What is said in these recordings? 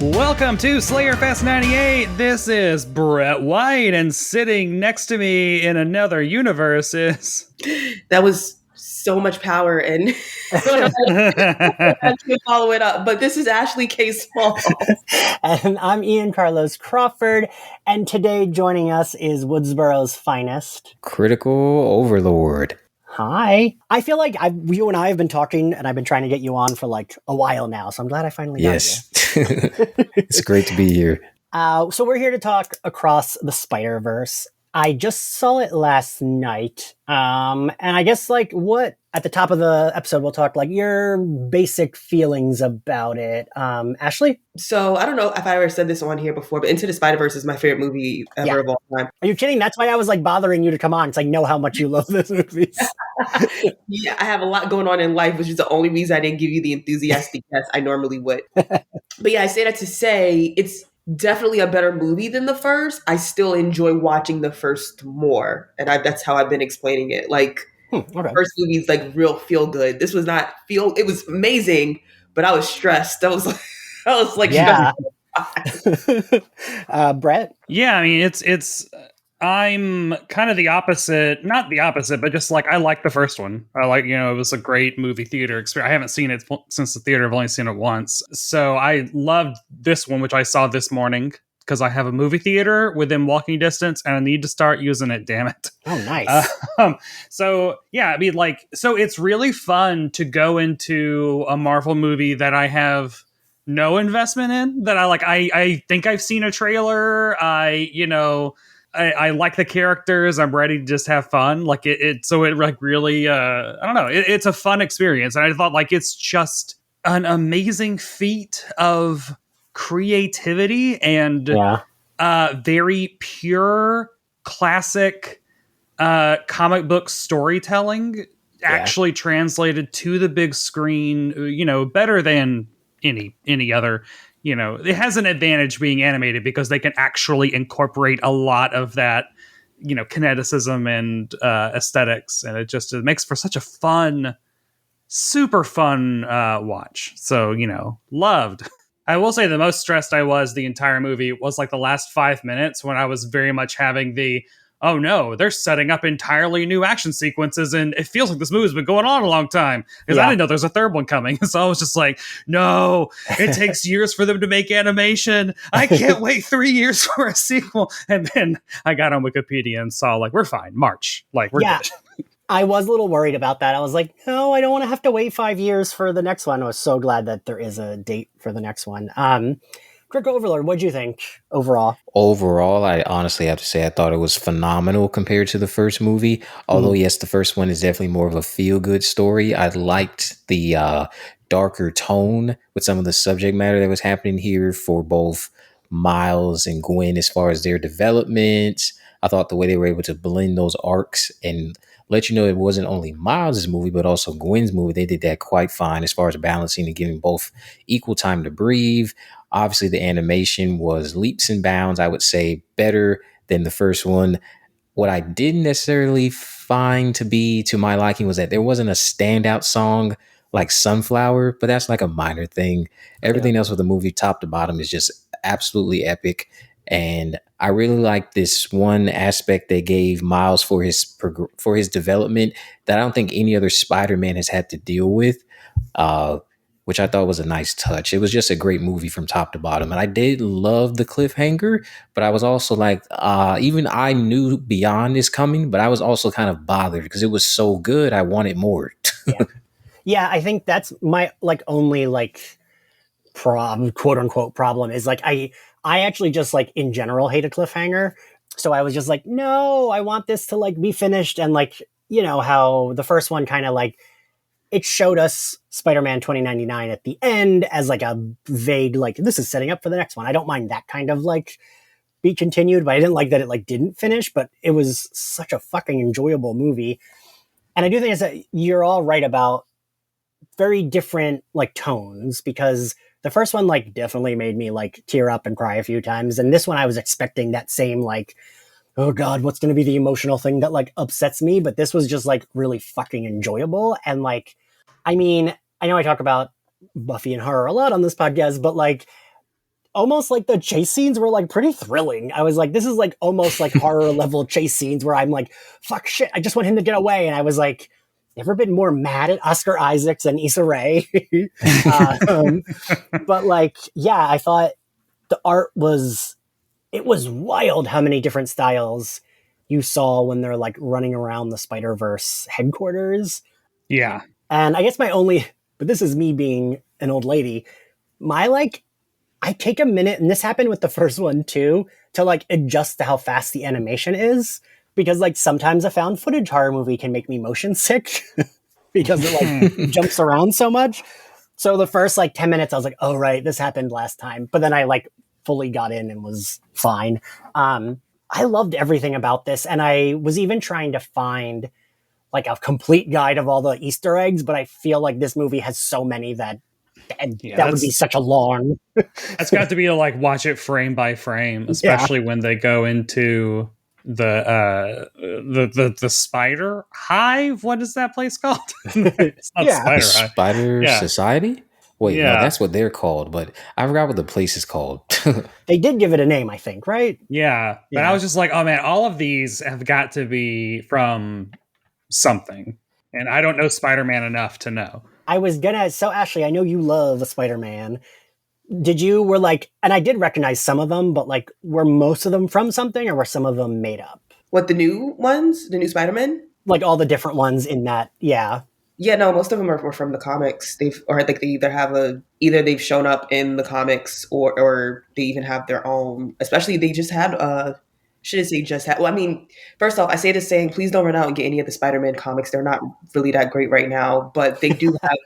Welcome to Slayerfest 98. This is Brett White, and sitting next to me in another universe is... That was so much power, and I can't follow it up. But this is Ashley K. Small. And I'm Ian Carlos Crawford, and today joining us is Woodsboro's finest, Critical Overlord. Hi. I feel like you and I have been talking, and I've been trying to get you on for like a while now, so I'm glad I finally got you. Yes. It's great to be here. So we're here to talk Across the Spider-Verse. I just saw it last night, and I guess what at the top of the episode we'll talk your basic feelings about it. Ashley? So I don't know if I ever said this on here before, but Into the Spider-Verse is my favorite movie ever of all time. Are you kidding? That's why I was bothering you to come on. It's know how much you love this movie. Yeah, I have a lot going on in life, which is the only reason I didn't give you the enthusiastic yes I normally would. But yeah, I say that to say it's definitely a better movie than the first. I still enjoy watching the first more, and that's how I've been explaining it. Okay. First movie's real feel good. This was not feel. It was amazing, but I was stressed. I was yeah. Brett? Yeah, I mean, it's. I'm kind of the opposite, not the opposite, but just I like the first one. I it was a great movie theater experience. I haven't seen it since the theater. I've only seen it once. So I loved this one, which I saw this morning because I have a movie theater within walking distance and I need to start using it. Damn it. Oh, nice. So yeah, I mean, so it's really fun to go into a Marvel movie that I have no investment in, that I think I've seen a trailer. I like the characters. I'm ready to just have fun. Really, I don't know. It's a fun experience. And I thought it's just an amazing feat of creativity and very pure classic comic book storytelling actually translated to the big screen, better than any other. It has an advantage being animated because they can actually incorporate a lot of that, kineticism and aesthetics. And it makes for such a fun, super fun watch. So, loved. I will say the most stressed I was the entire movie was the last 5 minutes when I was very much having oh no, they're setting up entirely new action sequences and it feels like this movie's been going on a long time because I didn't know there's a third one coming. So I was just no, it takes years for them to make animation. I can't wait 3 years for a sequel. And then I got on Wikipedia and saw we're fine, March, we're good. I was a little worried about that. I was no, I don't want to have to wait 5 years for the next one. I was so glad that there is a date for the next one. Critical Overlord, what'd you think overall? Overall, I honestly have to say I thought it was phenomenal compared to the first movie. Although, yes, the first one is definitely more of a feel-good story. I liked the darker tone with some of the subject matter that was happening here for both Miles and Gwen as far as their development. I thought the way they were able to blend those arcs and let you know it wasn't only Miles' movie, but also Gwen's movie. They did that quite fine as far as balancing and giving both equal time to breathe. Obviously, the animation was leaps and bounds, I would say, better than the first one. What I didn't necessarily find to be to my liking was that there wasn't a standout song like Sunflower, but that's a minor thing. Everything else with the movie, top to bottom, is just absolutely epic. And I really like this one aspect they gave Miles for his development that I don't think any other Spider-Man has had to deal with. Which I thought was a nice touch. It was just a great movie from top to bottom. And I did love the cliffhanger, but I was also even I knew beyond is coming, but I was also kind of bothered because it was so good. I wanted more. Yeah, I think that's my only quote unquote problem is I actually just in general hate a cliffhanger. So I was just no, I want this to be finished. And how the first one kind of it showed us Spider-Man 2099 at the end as a vague, this is setting up for the next one. I don't mind that kind of be continued, but I didn't like that it didn't finish, but it was such a fucking enjoyable movie. And I do think that you're all right about very different tones, because the first one definitely made me tear up and cry a few times. And this one I was expecting that same oh God, what's going to be the emotional thing that upsets me? But this was just really fucking enjoyable. And I mean, I know I talk about Buffy and horror a lot on this podcast, but almost like the chase scenes were like pretty thrilling. I was like, this is like almost like horror level chase scenes where I'm like, fuck shit, I just want him to get away. And I was like, never been more mad at Oscar Isaacs and Issa Rae. But like, yeah, I thought the art was, it was wild how many different styles you saw when they're like running around the Spider-Verse headquarters. Yeah. And I guess my only, but this is me being an old lady, my like, I take a minute, and this happened with the first one too, to like adjust to how fast the animation is. Because like sometimes a found footage horror movie can make me motion sick because it like jumps around so much. So the first like 10 minutes, I was like, oh, right, this happened last time. But then I like fully got in and was fine. I loved everything about this. And I was even trying to find like a complete guide of all the Easter eggs. But I feel like this movie has so many that that would be such a long. That's got to be to like watch it frame by frame, especially when they go into the spider hive. What is that place called? It's not Yeah. Spider Hive. Spider Society? Wait, Yeah. no, that's what they're called, but I forgot what the place is called. They did give it a name, I think, right? Yeah. But Yeah. I was just like, oh man, all of these have got to be from something. And I don't know Spider-Man enough to know. I was gonna, so Ashley, I know you love Spider-Man. Were like, and I did recognize some of them, but like, were most of them from something or were some of them made up? What, the new ones? The new Spider-Man? Like all the different ones in that, yeah. Yeah, no, most of them were from the comics. They either have either they've shown up in the comics or they even have their own. Especially they just had shouldn't say just had. Well, I mean, first off, I say this saying, please don't run out and get any of the Spider-Man comics. They're not really that great right now, but they do have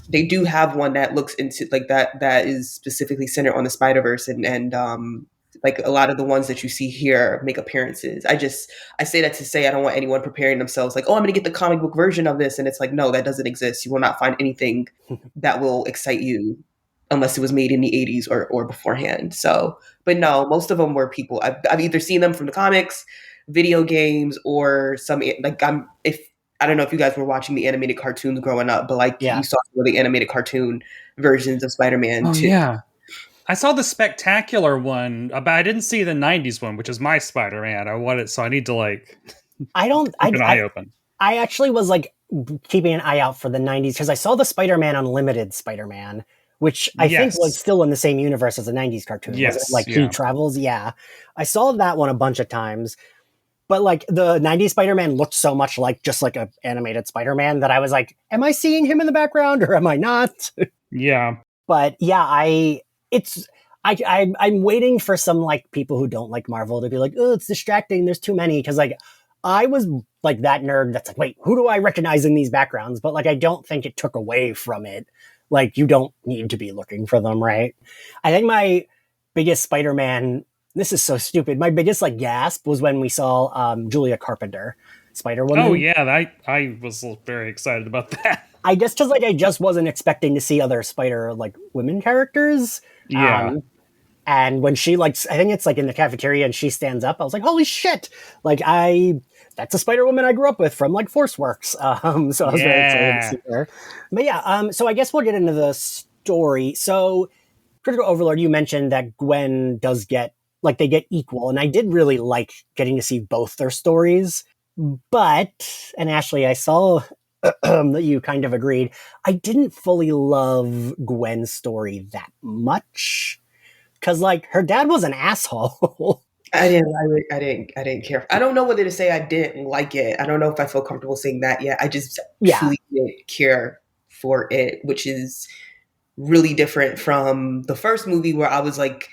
they do have one that looks into like that is specifically centered on the Spider-Verse and like a lot of the ones that you see here make appearances. I say that to say I don't want anyone preparing themselves like, oh, I'm going to get the comic book version of this. And it's like, no, that doesn't exist. You will not find anything that will excite you unless it was made in the 80s or beforehand. So, but no, most of them were people. I've either seen them from the comics, video games, or some, like I don't know if you guys were watching the animated cartoons growing up, but like you saw some of the animated cartoon versions of Spider-Man too. Yeah. I saw the spectacular one, but I didn't see the 90s one, which is my Spider-Man. I need to like keep an eye open. I actually was like keeping an eye out for the 90s because I saw the Spider-Man Unlimited Spider-Man, which I think was still in the same universe as the 90s cartoon. Yes. Like he travels. Yeah. I saw that one a bunch of times. But like the 90s Spider-Man looked so much like just like an animated Spider-Man that I was like, am I seeing him in the background or am I not? Yeah. But yeah, I'm waiting for some like people who don't like Marvel to be like, oh, it's distracting. There's too many. Cause like I was like that nerd that's like, wait, who do I recognize in these backgrounds? But like, I don't think it took away from it. Like you don't need to be looking for them. Right. I think my biggest Spider-Man, this is so stupid. My biggest like gasp was when we saw Julia Carpenter, Spider-Woman. Oh yeah. I was very excited about that. I guess because like I just wasn't expecting to see other Spider like women characters. Yeah. And when she like, I think it's like in the cafeteria and she stands up, I was like, holy shit. Like that's a Spider-Woman I grew up with from like Forceworks. So I was very excited to see her. But yeah, so I guess we'll get into the story. So Critical Overlord, you mentioned that Gwen does get, like they get equal. And I did really like getting to see both their stories. But, and Ashley, I saw that you kind of agreed, I didn't fully love Gwen's story that much. Cause like her dad was an asshole. I didn't care. I don't know whether to say I didn't like it. I don't know if I feel comfortable saying that yet. I just truly didn't care for it, which is really different from the first movie where I was like,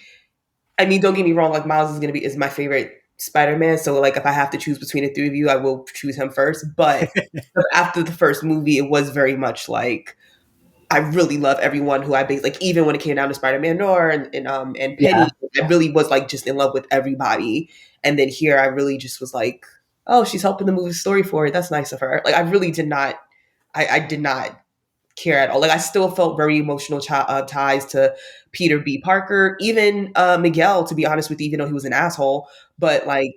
I mean, don't get me wrong, like Miles is my favorite Spider-Man. So like if I have to choose between the three of you, I will choose him first. But after the first movie, it was very much like I really love everyone who like even when it came down to Spider-Man Noir and Penny, I really was like just in love with everybody. And then here I really just was like, oh, she's helping the movie story forward. That's nice of her. Like I really did not, I did not care at all. Like I still felt very emotional ties to Peter B. Parker, even Miguel, to be honest with you, even though he was an asshole. But like,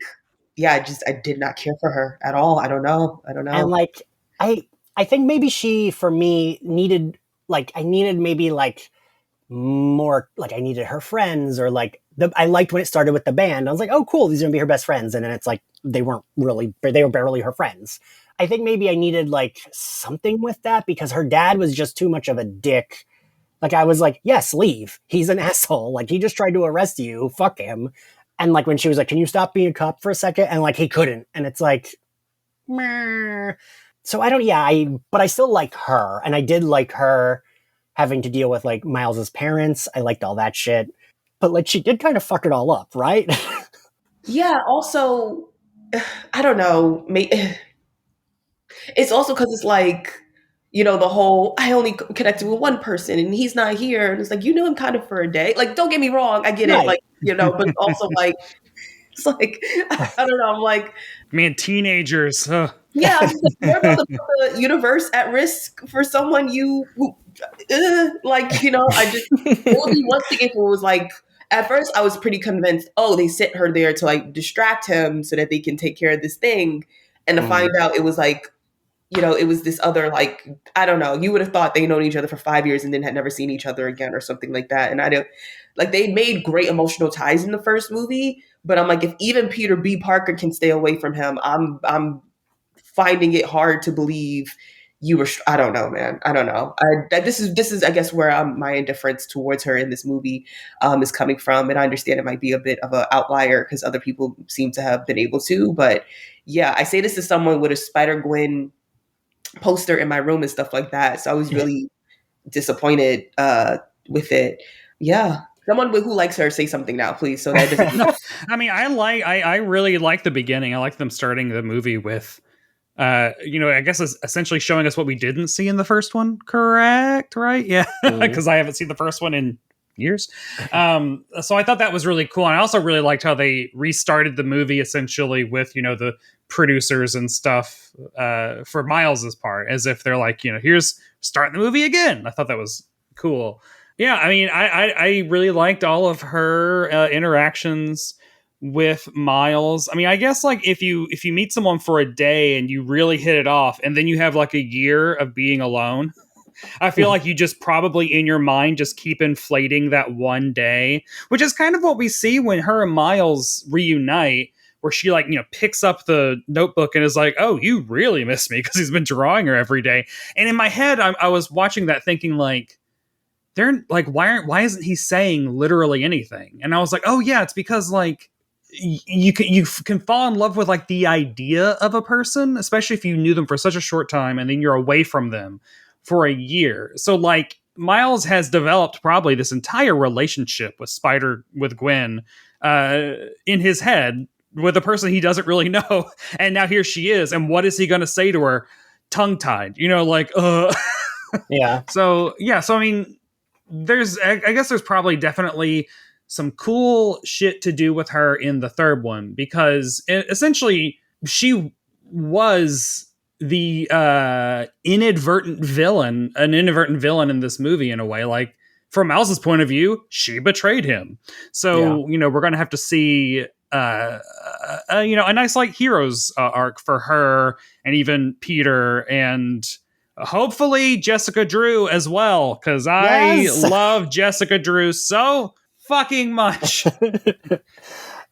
yeah, I did not care for her at all. I don't know. And like, I think maybe she, for me, needed maybe like more like I needed her friends, or like I liked when it started with the band. I was like, oh cool, these are gonna be her best friends, and then it's like they were barely her friends. I think maybe I needed like something with that because her dad was just too much of a dick. Like I was like, yes, leave. He's an asshole. Like he just tried to arrest you. Fuck him. And like when she was like, can you stop being a cop for a second? And like he couldn't. And it's like, meh. So I don't, but I still like her. And I did like her having to deal with like Miles's parents. I liked all that shit. But like she did kind of fuck it all up, right? Yeah, also, I don't know. It's also because it's like, you know, the whole I only connected with one person and he's not here. And it's like, you know him kind of for a day. Like, don't get me wrong, I get it. Like, you know, but also like, it's like, I don't know. I'm like, man, teenagers. Yeah, I'm just like, you're about to put the universe at risk for someone like, you know, I just, it would be one thing if it was like, at first I was pretty convinced, oh, they sent her there to like distract him so that they can take care of this thing. And to find out it was like, you know, it was this other, like, I don't know, you would have thought they known each other for 5 years and then had never seen each other again or something like that. And I don't, like, they made great emotional ties in the first movie, but I'm like, if even Peter B. Parker can stay away from him, I'm finding it hard to believe you were, I don't know, man. I don't know. This is, I guess, where my indifference towards her in this movie is coming from. And I understand it might be a bit of an outlier because other people seem to have been able to, but yeah, I say this as someone with a Spider-Gwen poster in my room and stuff like that. So I was really disappointed with it. Yeah. Someone who likes her, say something now, please. So that doesn't. I mean, I really like the beginning. I like them starting the movie with, you know, I guess it's essentially showing us what we didn't see in the first one. Correct, right? Yeah, because I haven't seen the first one in years. So I thought that was really cool. And I also really liked how they restarted the movie essentially with, you know, the producers and stuff for Miles's part, as if they're like, you know, here's starting the movie again. I thought that was cool. Yeah, I mean, I really liked all of her interactions with Miles. I mean, I guess like if you meet someone for a day and you really hit it off, and then you have like a year of being alone, I feel like you just probably in your mind just keep inflating that one day, which is kind of what we see when her and Miles reunite, where she like, you know, picks up the notebook and is like, oh, you really miss me, because he's been drawing her every day. And in my head, I was watching that thinking like, they're like, why isn't he saying literally anything? And I was like, oh yeah, it's because like you can fall in love with like the idea of a person, especially if you knew them for such a short time and then you're away from them for a year. So like Miles has developed probably this entire relationship with Gwen in his head with a person he doesn't really know. And now here she is. And what is he going to say to her? Tongue tied, you know, like, yeah. So I mean, I guess there's probably definitely some cool shit to do with her in the third one, because essentially she was the an inadvertent villain in this movie in a way. Like from Miles's point of view, she betrayed him. So, you know, we're going to have to see, you know, a nice like hero's arc for her and even Peter and hopefully Jessica Drew as well, because I love Jessica Drew so fucking much. And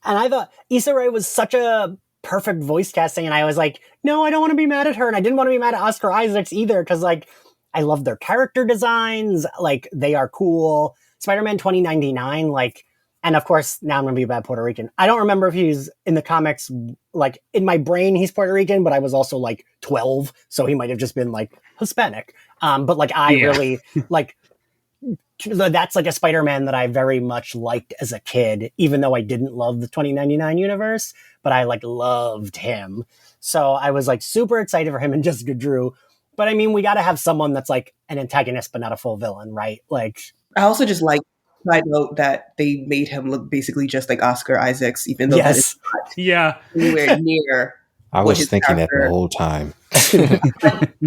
I thought Issa Rae was such a perfect voice casting, and I was like, no, I don't want to be mad at her, and I didn't want to be mad at Oscar Isaacs either, because like I love their character designs, like they are cool. Spider-Man 2099, like, and of course now I'm gonna be a bad Puerto Rican. I don't remember if he's in the comics, like in my brain he's Puerto Rican, but I was also like 12, so he might have just been like Hispanic. But like I really like, that's like a Spider-Man that I very much liked as a kid, even though I didn't love the 2099 universe, but I like loved him. So I was like super excited for him and Jessica Drew. But I mean, we got to have someone that's like an antagonist, but not a full villain, right? Like, I also just like, side note, that they made him look basically just like Oscar Isaacs, even though that is not anywhere near. I was thinking that the whole time.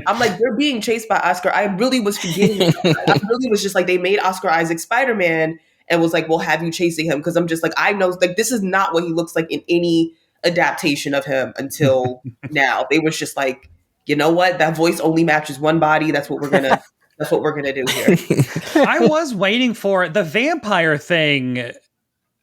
I'm like, they're being chased by Oscar. I really was forgetting. I really was just like, they made Oscar Isaac Spider-Man and was like, we'll have you chasing him. Because I'm just like, I know, like, this is not what he looks like in any adaptation of him until now. They was just like, you know what? That voice only matches one body. That's what we're going to That's what we're gonna do here. I was waiting for the vampire thing.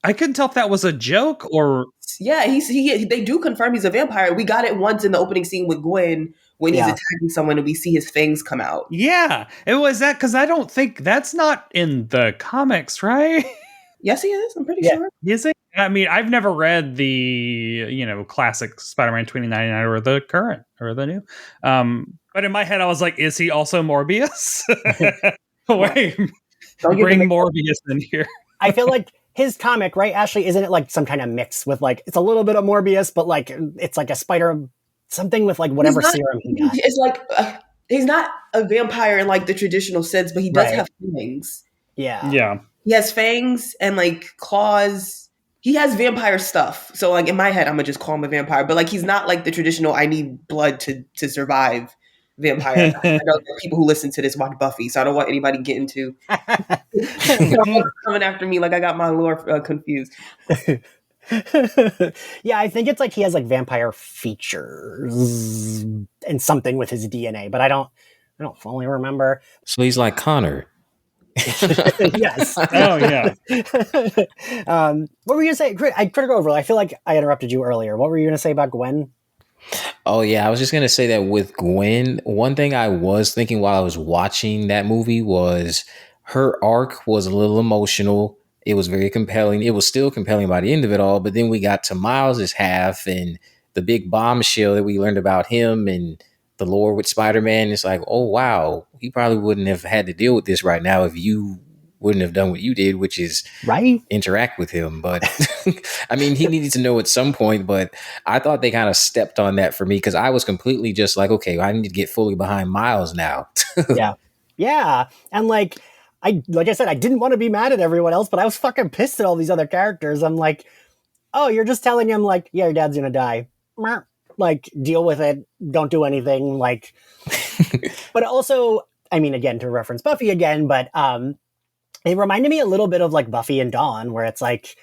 I couldn't tell if that was a joke or Yeah, they do confirm he's a vampire. We got it once in the opening scene with Gwen when he's attacking someone and we see his fangs come out. yeah, it was that because I don't think that's not in the comics, right? Yes, he is. I'm pretty sure. Is it? I mean, I've never read the classic Spider-Man 2099 or the current or the new. But in my head, I was like, is he also Morbius? Wait, bring Morbius in here. I feel like his comic, right, Ashley, isn't it like some kind of mix with like, it's a little bit of Morbius, but like it's like a spider, something with like whatever serum he got. It's like, he's not a vampire in like the traditional sense, but he does have fangs. Yeah. Yeah. He has fangs and like claws. He has vampire stuff. So like in my head, I'm gonna just call him a vampire. But like he's not like the traditional I need blood to survive vampire. I know that people who listen to this watch Buffy, so I don't want anybody getting to coming after me like I got my lore confused. Yeah, I think it's like he has like vampire features and something with his DNA, but I don't fully remember. So he's like Connor. Yes. Oh yeah. What were you gonna say? Critical Overlord. I feel like I interrupted you earlier. What were you gonna say about Gwen? Oh yeah, I was just gonna say that with Gwen, one thing I was thinking while I was watching that movie was her arc was a little emotional. It was very compelling. It was still compelling by the end of it all, but then we got to Miles's half and the big bombshell that we learned about him and the lore with Spider-Man. It's like, oh wow, he probably wouldn't have had to deal with this right now if you wouldn't have done what you did, which is interact with him. But I mean, he needed to know at some point, but I thought they kind of stepped on that for me because I was completely just like, okay, I need to get fully behind Miles now. Yeah. And like I said, I didn't want to be mad at everyone else, but I was fucking pissed at all these other characters. I'm like, oh, you're just telling him like, yeah, your dad's gonna die. Like, deal with it. Don't do anything. Like, but also, I mean, again, to reference Buffy again, but it reminded me a little bit of like Buffy and Dawn, where it's like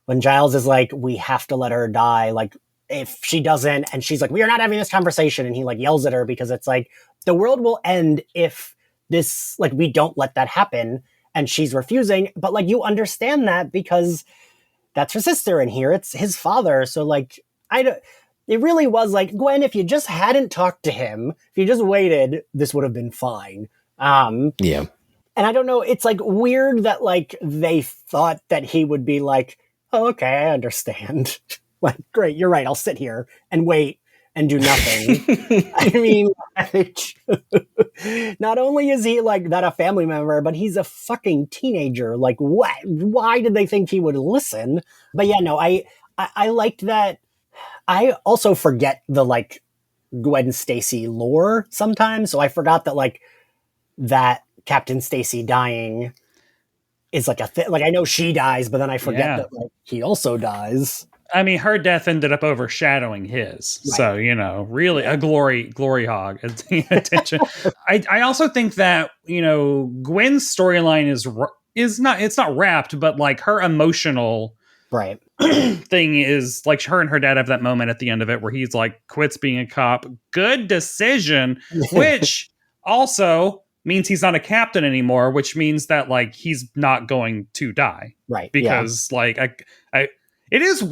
when Giles is like, we have to let her die. Like, if she doesn't, and she's like, we are not having this conversation, and he like yells at her because it's like the world will end if this, like, we don't let that happen, and she's refusing. But like, you understand that because that's her sister, and here it's his father. So like, it really was like, Gwen, if you just hadn't talked to him, if you just waited, this would have been fine. Yeah. And I don't know, it's like weird that like they thought that he would be like, oh, okay, I understand. Like, great, you're right, I'll sit here and wait and do nothing. I mean, like, not only is he like not a family member, but he's a fucking teenager. Like, what? Why did they think he would listen? But yeah, no, I liked that. I also forget the like Gwen Stacy lore sometimes, so I forgot that like that Captain Stacy dying is like a thing. Like I know she dies, but then I forget that like he also dies. I mean, her death ended up overshadowing his, so really a glory hog attention. I also think that Gwen's storyline is not wrapped, but like her emotional thing is like her and her dad have that moment at the end of it where he's like quits being a cop. Good decision, which also means he's not a captain anymore, which means that like he's not going to die, right? Because like it is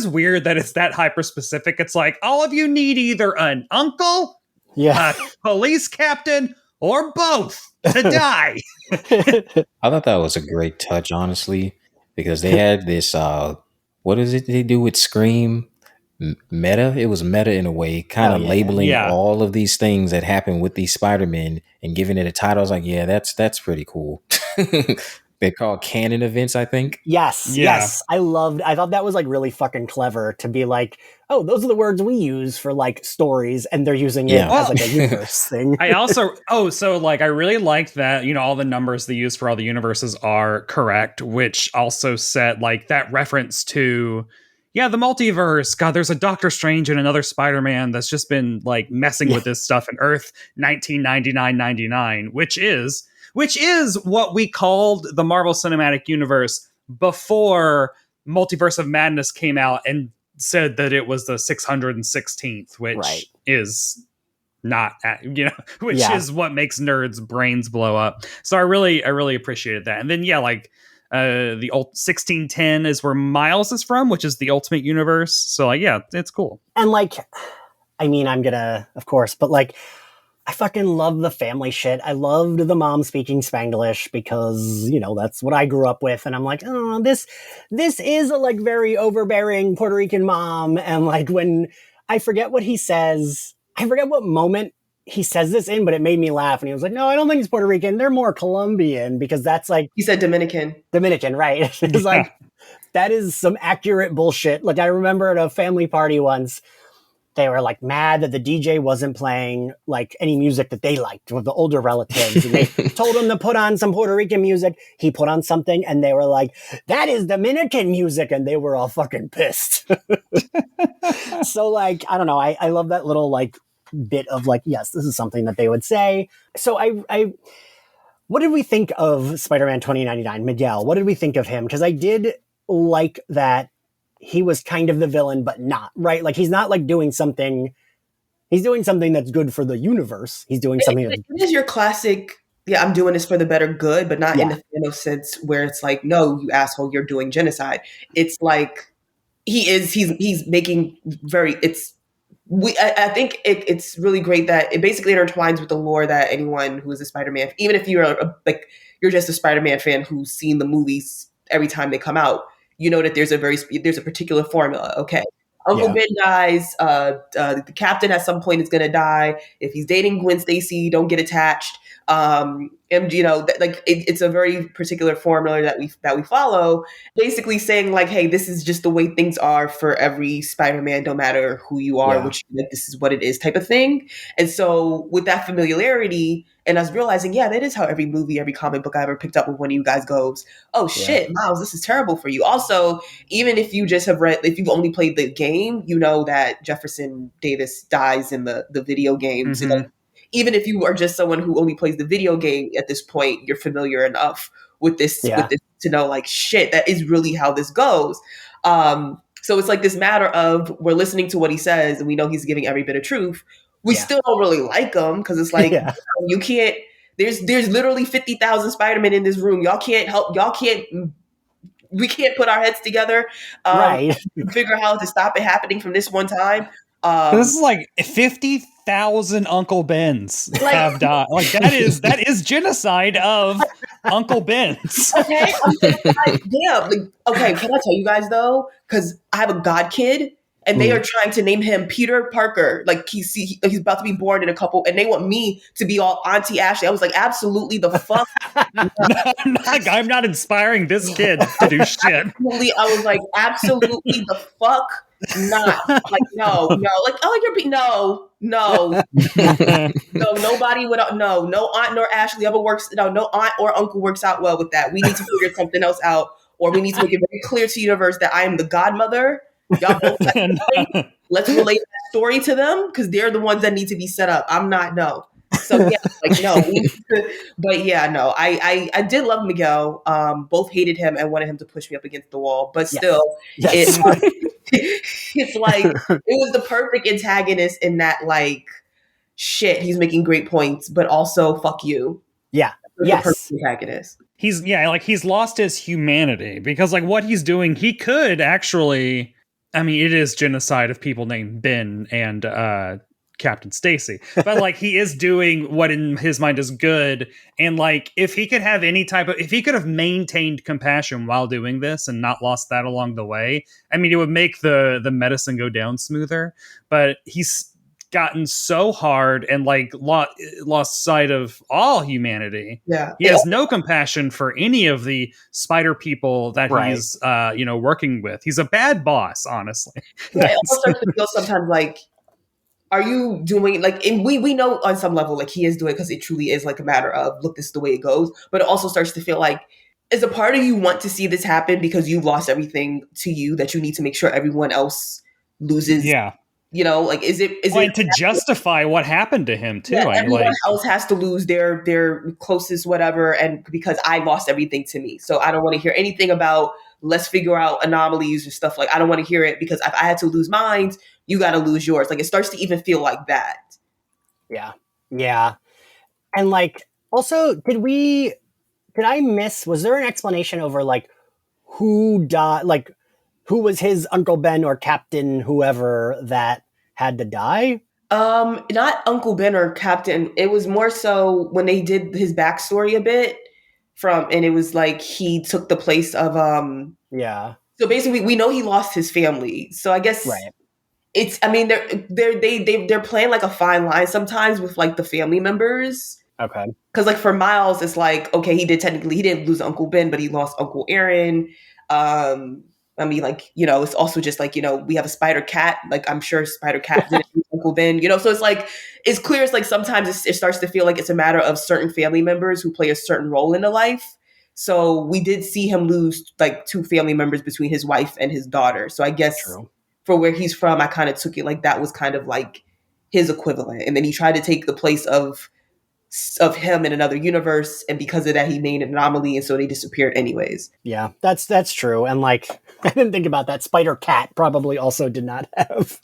weird that it's that hyper specific. It's like all of you need either an uncle, a police captain, or both to die. I thought that was a great touch, honestly, because they had this what is it they do with Scream? Meta. It was meta in a way, kind of labeling all of these things that happen with these Spider-Men and giving it a title. I was like, yeah, that's pretty cool. They're called canon events, I think. Yes. I thought that was like really fucking clever to be like, oh, those are the words we use for like stories, and they're using it as like a universe thing. I also, so like I really liked that, all the numbers they use for all the universes are correct, which also said like that reference to the multiverse. God, there's a Doctor Strange and another Spider-Man that's just been like messing with this stuff in Earth 1999, which is what we called the Marvel Cinematic Universe before Multiverse of Madness came out and said that it was the 616th, which is not which is what makes nerds' brains blow up. So I really appreciated that. And then like the 1610 is where Miles is from, which is the Ultimate Universe. So like, yeah, it's cool. And like, I mean, I'm gonna, of course, but like, I fucking love the family shit. I loved the mom speaking Spanglish because, that's what I grew up with. And I'm like, oh, this is a like very overbearing Puerto Rican mom. And like when I forget what he says, I forget what moment he says this in, but it made me laugh. And he was like, no, I don't think he's Puerto Rican. They're more Colombian, because that's like... He said Dominican. Dominican, right. It's like, that is some accurate bullshit. Like I remember at a family party once, they were like mad that the DJ wasn't playing like any music that they liked with the older relatives. And they told him to put on some Puerto Rican music. He put on something and they were like, that is Dominican music. And they were all fucking pissed. So like, I don't know. I love that little like bit of like, yes, this is something that they would say. So I what did we think of Spider-Man 2099, Miguel? What did we think of him? Because I did like that he was kind of the villain, but not, right? Like, he's not like doing something. He's doing something that's good for the universe. He's doing something It is your classic, I'm doing this for the better good, but not in the Thanos sense where it's like, no, you asshole, you're doing genocide. It's like he's making I think it's really great that it basically intertwines with the lore that anyone who is a Spider-Man, even if you're you're just a Spider-Man fan who's seen the movies every time they come out, that there's a particular formula. Okay. Uncle Ben dies. The captain at some point is going to die. If he's dating Gwen Stacy, don't get attached. And it's a very particular formula that we follow, basically saying like, hey, this is just the way things are for every Spider-Man, no matter who you are, which this is what it is type of thing. And so with that familiarity and us realizing, that is how every movie, every comic book I ever picked up with one of you guys goes, oh shit, Miles, this is terrible for you. Also, even if you just have if you've only played the game, that Jefferson Davis dies in the video games. Mm-hmm. Even if you are just someone who only plays the video game at this point, you're familiar enough with this to know like, shit, that is really how this goes. So it's like this matter of we're listening to what he says and we know he's giving every bit of truth. We still don't really like him because it's like, you can't, there's literally 50,000 Spider-Men in this room. We can't put our heads together, figure out how to stop it happening from this one time. This is like 50,000 Uncle Bens have died. Like that is genocide of Uncle Bens. Okay, damn. Okay, can I tell you guys though? Because I have a god kid, and they are trying to name him Peter Parker. Like he's about to be born in a couple, and they want me to be all Auntie Ashley. I was like, absolutely the fuck. I'm not inspiring this kid to do shit. Absolutely, I was like, absolutely the fuck not. Like no, like no, nobody would no aunt nor Ashley ever works. No aunt or uncle works out well with that. We need to figure something else out, or we need to make it very clear to the universe that I am the godmother. Y'all both let's relate that story to them because they're the ones that need to be set up. I'm not. No. So I did love Miguel. Both hated him and wanted him to push me up against the wall, but still, it's like it was the perfect antagonist in that like shit. He's making great points, but also fuck you. Yeah. The perfect antagonist. He's lost his humanity because like what he's doing, he could actually. I mean, it is genocide of people named Ben and Captain Stacy, but like he is doing what in his mind is good. And like, if he could have if he could have maintained compassion while doing this and not lost that along the way, I mean, it would make the medicine go down smoother, but he's gotten so hard and like lost sight of all humanity. Yeah. He has no compassion for any of the spider people that he's working with. He's a bad boss, honestly. Yeah, it almost starts to feel sometimes like, are you doing like, and we know on some level like he is doing it because it truly is like a matter of look, this is the way it goes, but it also starts to feel like as a part of you want to see this happen because you've lost everything to you that you need to make sure everyone else loses. Yeah. Like is it to justify what happened to him too? Yeah, everyone else has to lose their closest whatever, and because I lost everything to me, so I don't want to hear anything about let's figure out anomalies or stuff like. I don't want to hear it because if I had to lose mine, you got to lose yours. Like it starts to even feel like that. Yeah. And like, also, did I miss, was there an explanation over like who died, like who was his Uncle Ben or Captain whoever that had to die? Not Uncle Ben or Captain. It was more so when they did his backstory a bit and it was like he took the place of Yeah. so basically we know he lost his family. So I guess Right. it's, I mean, they're playing like a fine line sometimes with like the family members. Okay. Because like for Miles, it's like, okay, he didn't lose Uncle Ben, but he lost Uncle Aaron. I mean, like, it's also just like, we have a Spider Cat. Like, I'm sure Spider Cat didn't lose Uncle Ben. So it's like, it's clear. It's like sometimes it starts to feel like it's a matter of certain family members who play a certain role in the life. So we did see him lose like two family members between his wife and his daughter. So I guess True. for where he's from, I kind of took it like that was kind of like his equivalent. And then he tried to take the place of him in another universe, and because of that he made an anomaly, and so they disappeared anyways. Yeah, that's true. And like, I didn't think about that. Spider Cat probably also did not have.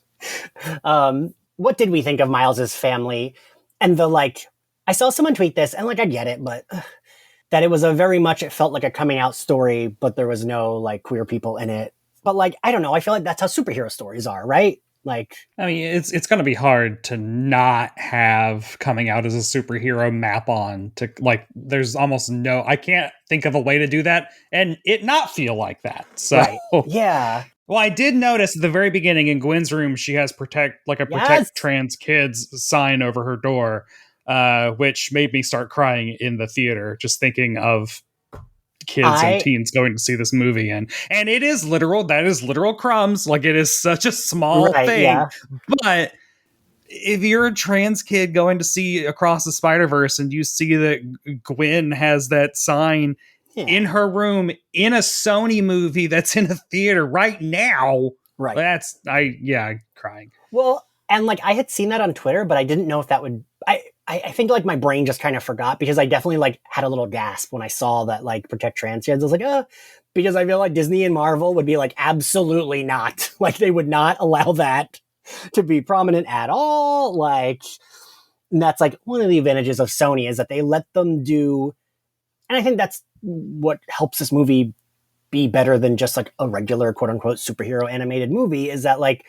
What did we think of Miles's family? And the like, I saw someone tweet this, and like I get it, but that it was it felt like a coming out story, but there was no like queer people in it. But like, I don't know, I feel like that's how superhero stories are, right? Like, I mean, it's going to be hard to not have coming out as a superhero map on to like. There's almost no. I can't think of a way to do that and it not feel like that. So right. Yeah. Well, I did notice at the very beginning in Gwen's room, she has protect trans kids sign over her door, which made me start crying in the theater just thinking of kids and teens going to see this movie, and it is literal. That is literal crumbs. Like, it is such a small thing, yeah. But if you're a trans kid going to see Across the Spider-Verse and you see that Gwen has that sign in her room in a Sony movie that's in a theater right now, right? I'm crying. Well, and like I had seen that on Twitter, but I didn't know if that would. I think like my brain just kind of forgot, because I definitely like had a little gasp when I saw that like protect trans kids. I was like, because I feel like Disney and Marvel would be like, absolutely not. Like, they would not allow that to be prominent at all. Like, and that's like one of the advantages of Sony, is that they let them do. And I think that's what helps this movie be better than just like a regular quote unquote superhero animated movie, is that like,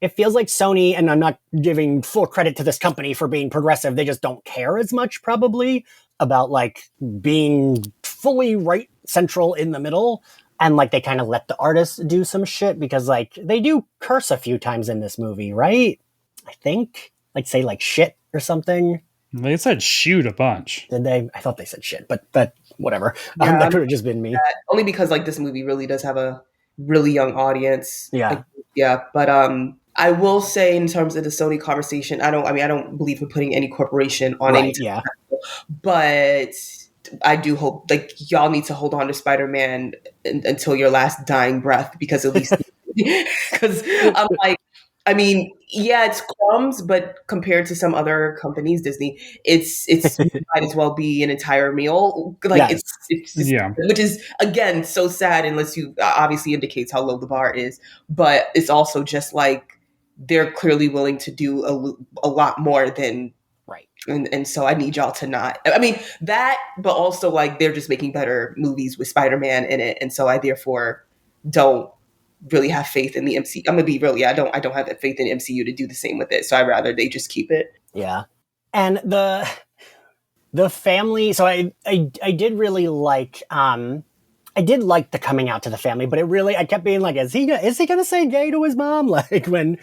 it feels like Sony, and I'm not giving full credit to this company for being progressive, they just don't care as much probably about like being fully right central in the middle. And like, they kind of let the artists do some shit, because like they do curse a few times in this movie, right? I think like say like shit or something. They said shoot a bunch. Did they? I thought they said shit, but whatever. That could have just been me. Only because like this movie really does have a really young audience. But I will say, in terms of the Sony conversation, I don't believe in putting any corporation on any. Yeah. But I do hope like y'all need to hold on to Spider-Man until your last dying breath, because at least because I'm like, I mean, yeah, it's crumbs, but compared to some other companies, Disney, it's might as well be an entire meal. Like, it's which is again so sad, unless you obviously indicates how low the bar is. But it's also just like they're clearly willing to do a lot more than right. And so I need y'all to not. I mean that, but also like they're just making better movies with Spider-Man in it, and so I therefore don't really have faith in the MCU. I'm gonna be really, I don't have that faith in MCU to do the same with it. So I'd rather they just keep it. Yeah. And the family, so I did really like I did like the coming out to the family, but I kept being like, is he gonna say gay to his mom? Like, when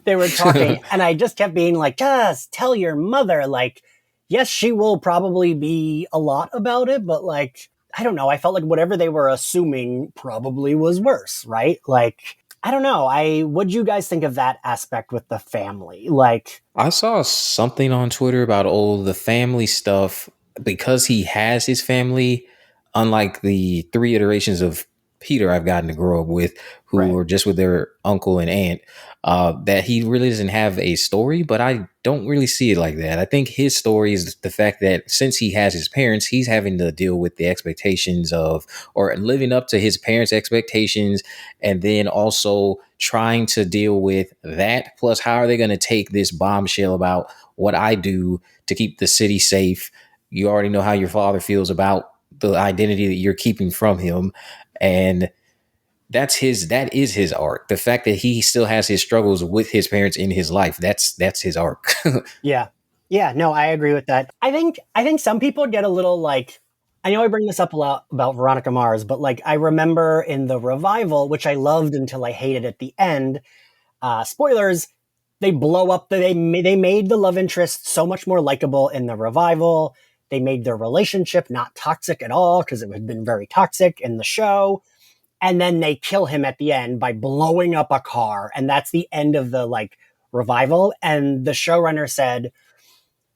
they were talking, and I just kept being like, just tell your mother, like, yes, she will probably be a lot about it, but like, I don't know. I felt like whatever they were assuming probably was worse, right? Like, I don't know. What'd you guys think of that aspect with the family? Like, I saw something on Twitter about the family stuff, because he has his family, unlike the 3 iterations of Peter I've gotten to grow up with, who Right. are just with their uncle and aunt, that he really doesn't have a story, but I don't really see it like that. I think his story is the fact that since he has his parents, he's having to deal with the expectations of, or living up to his parents' expectations, and then also trying to deal with that. Plus, how are they going to take this bombshell about what I do to keep the city safe? You already know how your father feels about the identity that you're keeping from him. And that is his arc. The fact that he still has his struggles with his parents in his life, that's his arc. Yeah. Yeah, no, I agree with that. I think some people get a little like, I know I bring this up a lot about Veronica Mars, but like I remember in the revival, which I loved until I hated at the end, spoilers, they blow up they made the love interest so much more likable in the revival. They made their relationship not toxic at all because it had been very toxic in the show. And then they kill him at the end by blowing up a car. And that's the end of the like revival. And the showrunner said,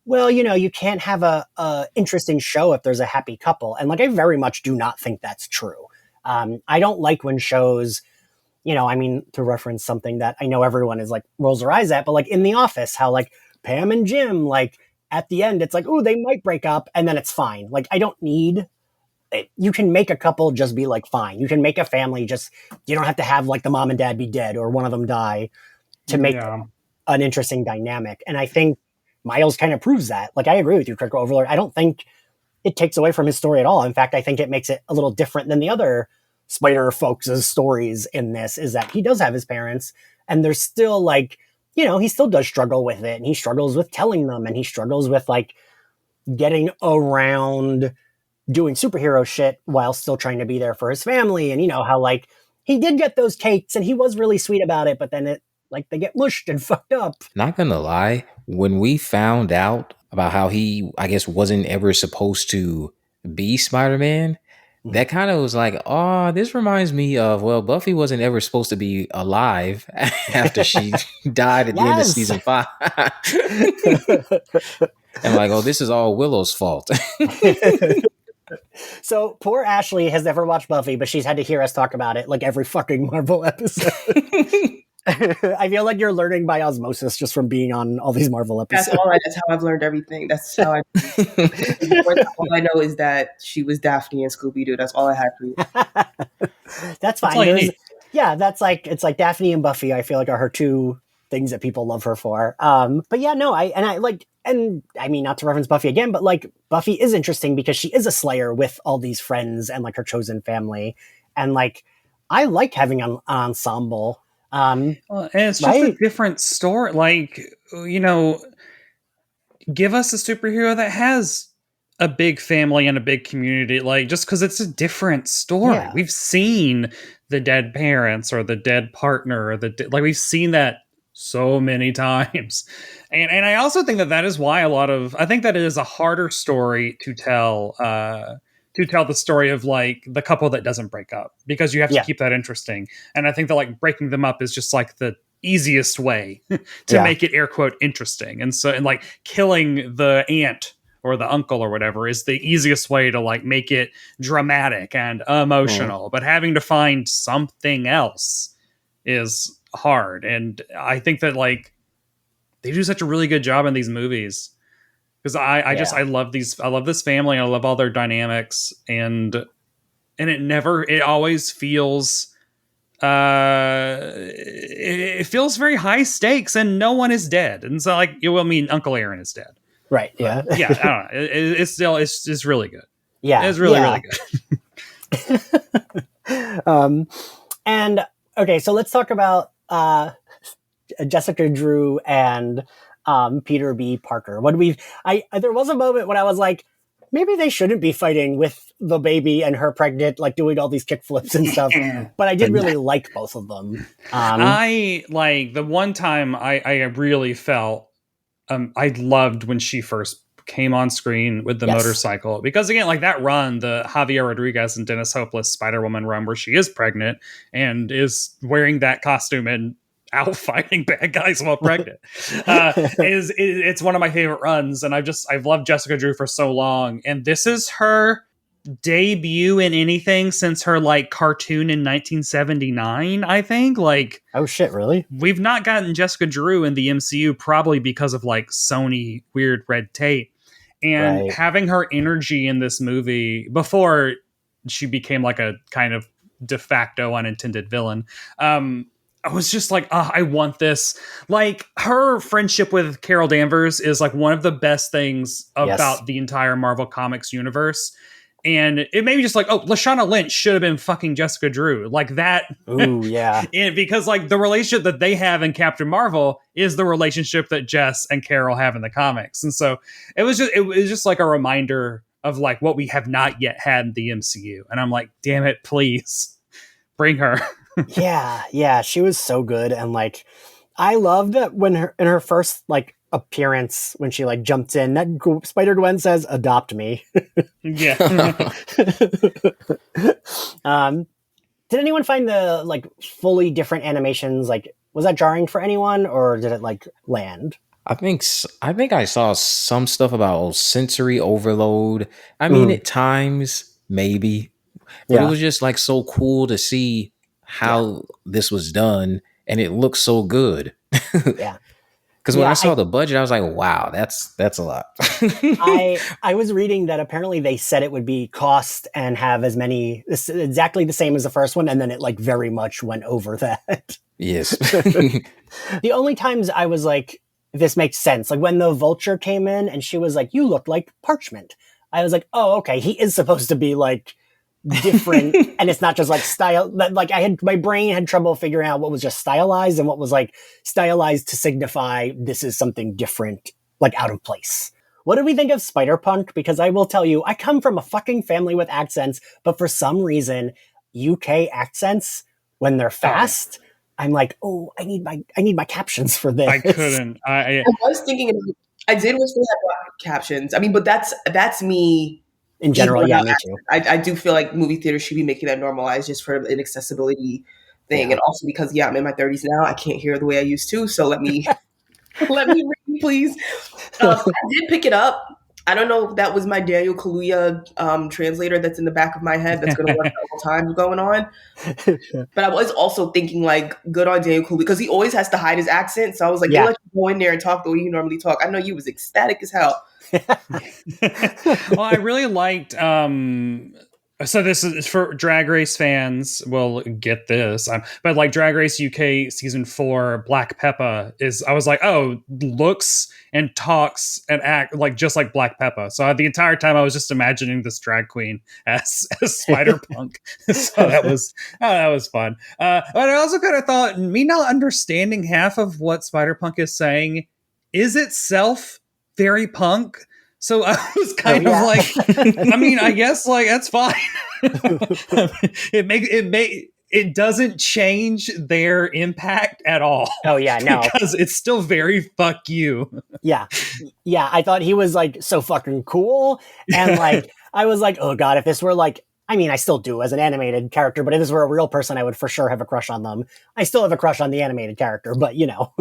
well, you know, you can't have a interesting show if there's a happy couple. And like, I very much do not think that's true. I don't like when shows, you know, I mean, to reference something that I know everyone is like rolls their eyes at, but like in The Office, how like Pam and Jim, like at the end, it's like, oh, they might break up and then it's fine. Like, I don't need it. You can make a couple just be like, fine. You can make a family just, you don't have to have like the mom and dad be dead or one of them die to make an interesting dynamic. And I think Miles kind of proves that. Like, I agree with you, Critical Overlord. I don't think it takes away from his story at all. In fact, I think it makes it a little different than the other Spider folks' stories in this, is that he does have his parents and there's still like, you know, he still does struggle with it and he struggles with telling them and he struggles with like getting around doing superhero shit while still trying to be there for his family. And you know how like he did get those cakes and he was really sweet about it, but then it like they get mushed and fucked up. Not gonna lie, when we found out about how he, I guess, wasn't ever supposed to be Spider-Man, that kind of was like, oh, this reminds me of, well, Buffy wasn't ever supposed to be alive after she died at the end of season 5. And like, oh, this is all Willow's fault. So poor Ashley has never watched Buffy, but she's had to hear us talk about it like every fucking Marvel episode. I feel like you're learning by osmosis just from being on all these Marvel episodes. That's how I've learned everything. That's how all I know is that she was Daphne and Scooby-Doo. That's all I had for you. That's fine. That's like, it's like Daphne and Buffy, I feel like are her two things that people love her for. But yeah, no, I mean, not to reference Buffy again, but like Buffy is interesting because she is a Slayer with all these friends and like her chosen family. And like, I like having an ensemble. And it's just a different story. Like, you know, give us a superhero that has a big family and a big community, like just because it's a different story. Yeah. We've seen the dead parents or the dead partner or like we've seen that so many times. And I also think that is why I think that it is a harder story to tell the story of like the couple that doesn't break up, because you have to keep that interesting. And I think that like breaking them up is just like the easiest way to make it air quote interesting. And like killing the aunt or the uncle or whatever is the easiest way to like make it dramatic and emotional. But having to find something else is hard. And I think that like they do such a really good job in these movies. Because I love this family. I love all their dynamics, and it always feels, it feels very high stakes, and no one is dead. And so like, Uncle Aaron is dead, right? Yeah, but, yeah. I don't know. It's really good. Yeah, it's really good. And okay, so let's talk about Jessica Drew and Peter B. Parker. There was a moment when I was like, maybe they shouldn't be fighting with the baby and her pregnant, like doing all these kickflips and stuff. But I did really like both of them. I like the one time I really felt I loved when she first came on screen with the motorcycle, because again, like that run, the Javier Rodriguez and Dennis Hopeless Spider-Woman run, where she is pregnant and is wearing that costume and out fighting bad guys while pregnant, it's one of my favorite runs. And I've loved Jessica Drew for so long, and this is her debut in anything since her like cartoon in 1979, I think. Like, oh shit, really? we've not gotten Jessica Drew in the MCU probably because of like Sony weird red tape. And Right. having her energy in this movie before she became like a kind of de facto unintended villain, I was just like, oh, I want this. Like, her friendship with Carol Danvers is like one of the best things about the entire Marvel Comics universe. And it made me just like, oh, Lashana Lynch should have been fucking Jessica Drew. Like that. Ooh, yeah. And because like the relationship that they have in Captain Marvel is the relationship that Jess and Carol have in the comics. And so it was just like a reminder of like what we have not yet had in the MCU. And I'm like, damn it, please bring her. Yeah, she was so good. And like, I loved that when in her first like appearance, when she like jumped in, that Spider-Gwen says, "Adopt me." Yeah. Did anyone find the like fully different animations? Like, was that jarring for anyone, or did it like land? I think I saw some stuff about sensory overload. I mean, at times maybe, but it was just like so cool to see how this was done, and it looks so good. Yeah. Because when I saw the budget, I was like, wow, that's a lot. I was reading that apparently they said it would be cost and have exactly the same as the first one, and then it like very much went over that. Yes. The only times I was like, this makes sense, like when the Vulture came in and she was like, "You look like parchment." I was like, oh, okay, he is supposed to be like different, and it's not just like style. Like my brain had trouble figuring out what was just stylized and what was like stylized to signify this is something different, like out of place. What did we think of Spider-Punk? Because I will tell you, I come from a fucking family with accents, but for some reason, UK accents, when they're fast, I'm like, oh, I need my captions for this. I couldn't. I was thinking, I did wish they had black captions. I mean, but that's me. In general, yeah, me too. I do feel like movie theaters should be making that normalized just for an accessibility thing, and also because I'm in my 30s now, I can't hear the way I used to. So let me read, please. I did pick it up. I don't know if that was my Daniel Kaluuya translator that's in the back of my head that's going to work all the time going on. But I was also thinking like, good on Daniel Kaluuya because he always has to hide his accent. So I was like, they let you go in there and talk the way you normally talk. I know you was ecstatic as hell. Well, I really liked so this is for Drag Race fans will get this, but like Drag Race UK season 4, Black Peppa I was like, oh, looks and talks and act like just like Black Peppa. So the entire time I was just imagining this drag queen as Spider-Punk. So that was fun. But I also kind of thought me not understanding half of what Spider-Punk is saying is itself very punk. So I was kind of like, I mean, I guess like that's fine. It doesn't change their impact at all. Oh yeah, no, because it's still very fuck you. Yeah. I thought he was like so fucking cool, and like I was like, oh god, if this were like, I mean, I still do as an animated character, but if this were a real person, I would for sure have a crush on them. I still have a crush on the animated character, but you know,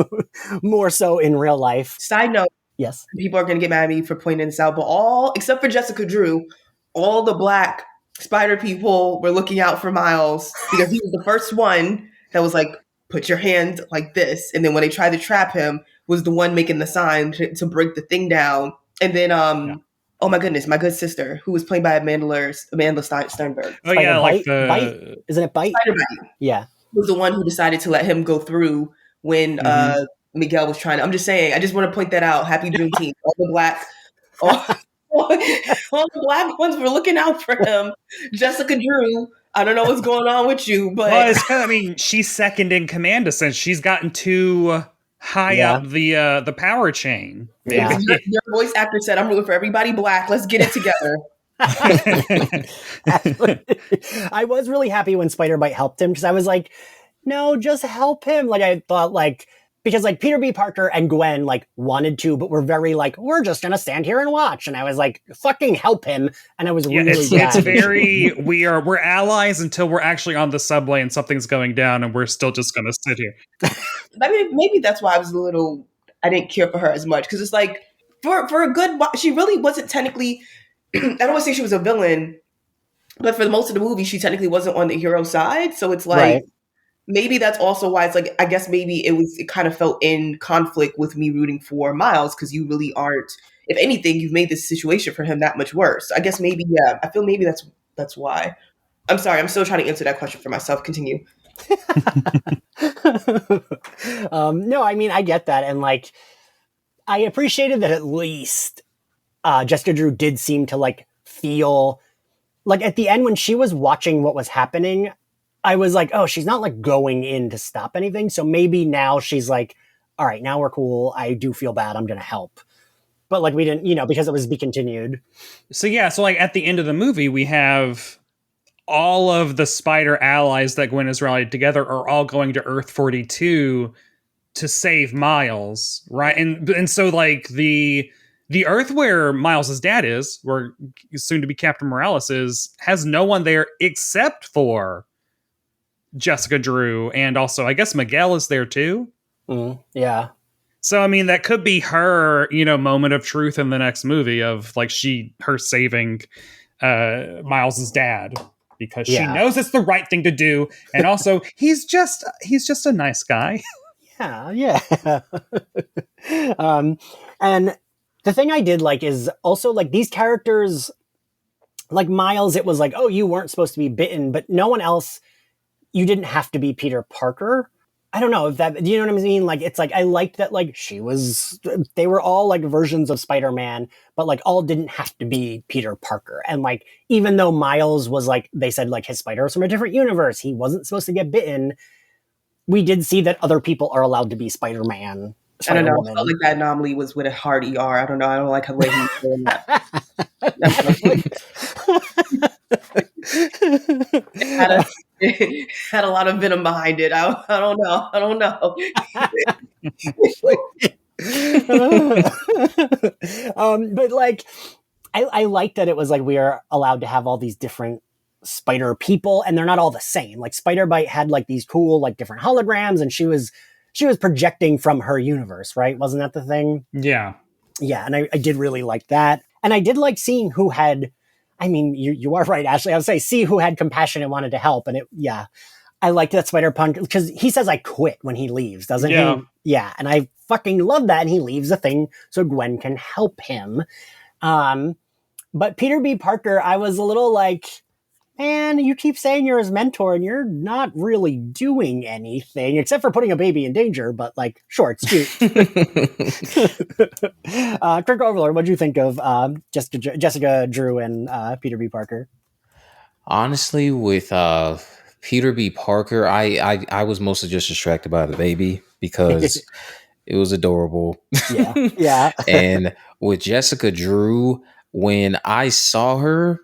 more so in real life. Side note. Yes. People are going to get mad at me for pointing this out, but all, except for Jessica Drew, all the black spider people were looking out for Miles because he was the first one that was like, put your hand like this. And then when they tried to trap him, was the one making the sign to break the thing down. And then, oh my goodness, my good sister, who was played by Amanda Steinberg. Oh yeah, like Bite? Isn't it Bite? Spider-Bite. Yeah. Was the one who decided to let him go through when Miguel was trying to. I'm just saying. I just want to point that out. Happy Juneteenth. All the black ones were looking out for him. Jessica Drew. I don't know what's going on with you, but I mean, she's second in command since she's gotten too high up the power chain. Yeah. Your voice actor said, "I'm rooting for everybody black. Let's get it together." I was really happy when Spider-Bite helped him because I was like, no, just help him. Like I thought, like, because like Peter B. Parker and Gwen like wanted to, but were very like, we're just gonna stand here and watch. And I was like, fucking help him. And I was really glad. It's very we're allies until we're actually on the subway and something's going down, and we're still just gonna sit here. I mean, maybe that's why I didn't care for her as much because it's like for a good, she really wasn't technically. I don't want to say she was a villain, But for most of the movie, she technically wasn't on the hero side. So it's like, Right. maybe that's also why it's like, I guess maybe it kind of felt in conflict with me rooting for Miles, because you really aren't, if anything, you've made this situation for him that much worse. I guess maybe, yeah, I feel maybe that's why. I'm sorry, I'm still trying to answer that question for myself. Continue. No, I mean, I get that. And like, I appreciated that at least Jessica Drew did seem to like feel like at the end when she was watching what was happening, I was like, oh, she's not like going in to stop anything. So maybe now she's like, all right, now we're cool. I do feel bad. I'm going to help. But like, we didn't, because it was be continued. So yeah, so like at the end of the movie, we have all of the spider allies that Gwen has rallied together are all going to Earth 42 to save Miles, right? And so like the Earth where Miles' dad is, where soon to be Captain Morales is, has no one there except for Jessica Drew, and also I guess Miguel is there too. Yeah. So I mean that could be her, moment of truth in the next movie of like her saving Miles's dad because she knows it's the right thing to do, and also he's just a nice guy. Yeah. And the thing I did like is also like these characters, like Miles, it was like, oh, you weren't supposed to be bitten, but no one else, you didn't have to be Peter Parker. I don't know if that, do you know what I mean? Like, it's like, I liked that, like, they were all like versions of Spider-Man, but like all didn't have to be Peter Parker. And like, even though Miles was like, they said like his spider was from a different universe, he wasn't supposed to get bitten. We did see that other people are allowed to be Spider-Man. I don't know. I felt like that anomaly was with a hard ER. I don't know. I don't like the way he was doing that. It had a lot of venom behind it. I don't know. But like, I like that it was like we are allowed to have all these different spider people, and they're not all the same. Like Spider-Bite had like these cool like different holograms, and she was projecting from her universe, right? Wasn't that the thing? Yeah. Yeah, and I did really like that. And I did like seeing who had, I mean, you are right, Ashley. I would say see who had compassion and wanted to help. And I liked that Spider-Punk because he says I quit when he leaves, doesn't he? Yeah, and I fucking love that. And he leaves a thing so Gwen can help him. But Peter B. Parker, I was a little like, man, you keep saying you're his mentor and you're not really doing anything except for putting a baby in danger. But like, sure, it's cute. Critical Overlord, what do you think of Jessica Drew and Peter B. Parker? Honestly, with Peter B. Parker, I was mostly just distracted by the baby because it was adorable. Yeah. And with Jessica Drew, when I saw her,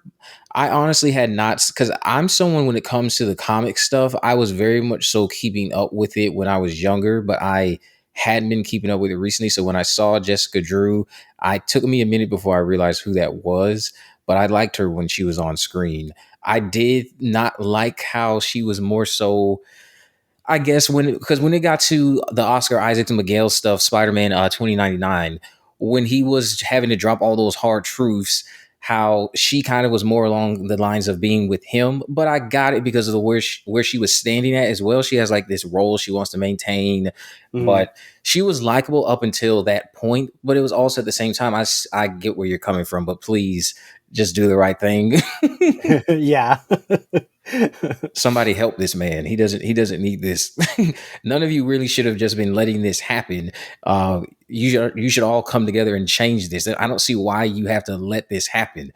I honestly had not, because I'm someone when it comes to the comic stuff, I was very much so keeping up with it when I was younger, but I hadn't been keeping up with it recently. So when I saw Jessica Drew, it took me a minute before I realized who that was, but I liked her when she was on screen. I did not like how she was more so, I guess, when it got to the Oscar Isaac and Miguel stuff, Spider-Man 2099, when he was having to drop all those hard truths, how she kind of was more along the lines of being with him. But I got it because of the where she was standing at as well. She has like this role she wants to maintain, but she was likable up until that point. But it was also at the same time, I get where you're coming from, but please just do the right thing. Yeah. Somebody help this man. He doesn't need this. None of you really should have just been letting this happen. You should all come together and change this. I don't see why you have to let this happen.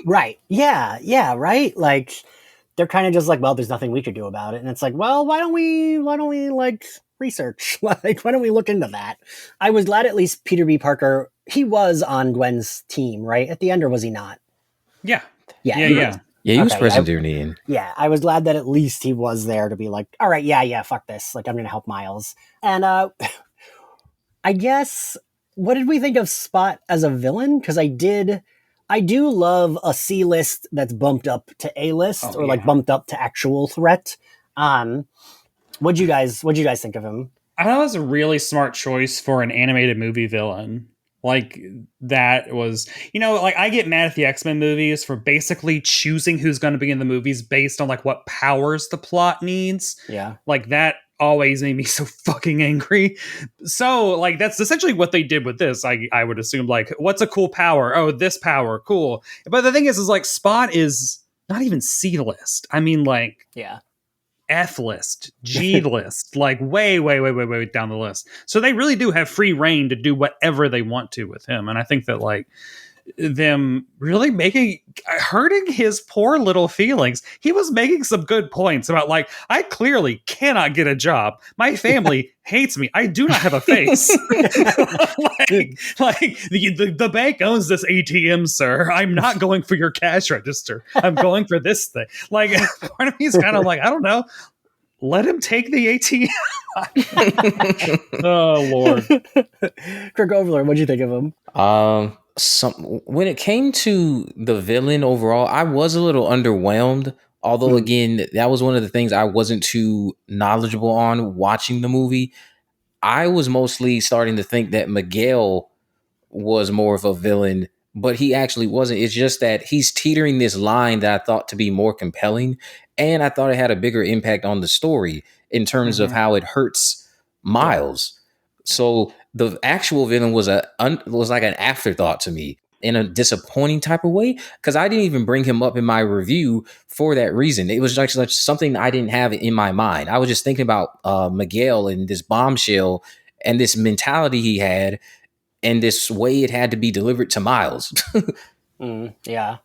Right. Yeah. Right. Like they're kind of just like, well, there's nothing we could do about it. And it's like, well, why don't we like research? Like, why don't we look into that? I was glad at least Peter B. Parker, he was on Gwen's team, right? At the end, or was he not? Yeah. Yeah, he was present during the end. Yeah, I was glad that at least he was there to be like, all right, yeah, fuck this. Like, I'm going to help Miles. And I guess, what did we think of Spot as a villain? Because I do love a C list that's bumped up to A list like bumped up to actual threat. What'd you guys think of him? I thought it was a really smart choice for an animated movie villain. Like that was, like I get mad at the X-Men movies for basically choosing who's going to be in the movies based on like what powers the plot needs. Yeah. Like that always made me so fucking angry. So like that's essentially what they did with this. I would assume like, what's a cool power? Oh, this power, cool. But the thing is like Spot is not even C list. I mean like Yeah. F list, G list, like way down the list. So they really do have free reign to do whatever they want to with him. And I think that like them really hurting his poor little feelings. He was making some good points about like, I clearly cannot get a job. My family hates me. I do not have a face. The bank owns this ATM, sir. I'm not going for your cash register. I'm going for this thing. Like part of me is kind of like, I don't know. Let him take the ATM. Oh Lord. Critical Overlord, what'd you think of him? When it came to the villain overall, I was a little underwhelmed. Although again, that was one of the things I wasn't too knowledgeable on watching the movie. I was mostly starting to think that Miguel was more of a villain, but he actually wasn't. It's just that he's teetering this line that I thought to be more compelling, and I thought it had a bigger impact on the story in terms of how it hurts Miles. So the actual villain was like an afterthought to me in a disappointing type of way, because I didn't even bring him up in my review for that reason. It was like something I didn't have in my mind. I was just thinking about Miguel and this bombshell and this mentality he had and this way it had to be delivered to Miles. Yeah.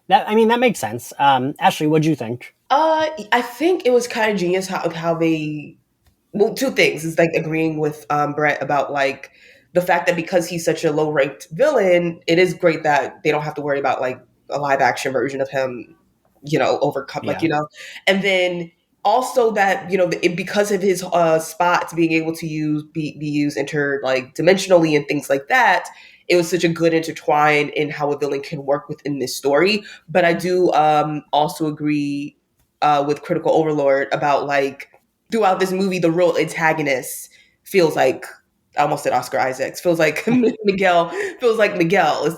That makes sense. Ashley, what'd you think? I think it was kind of genius how they, well, two things is like agreeing with Brett about like the fact that because he's such a low ranked villain, it is great that they don't have to worry about like a live action version of him, overcome, and then also that, because of his spots being able to be used like dimensionally and things like that, it was such a good intertwine in how a villain can work within this story. But I do also agree with Critical Overlord about like throughout this movie, the real antagonist feels like, I almost said Oscar Isaacs, feels like Miguel. It's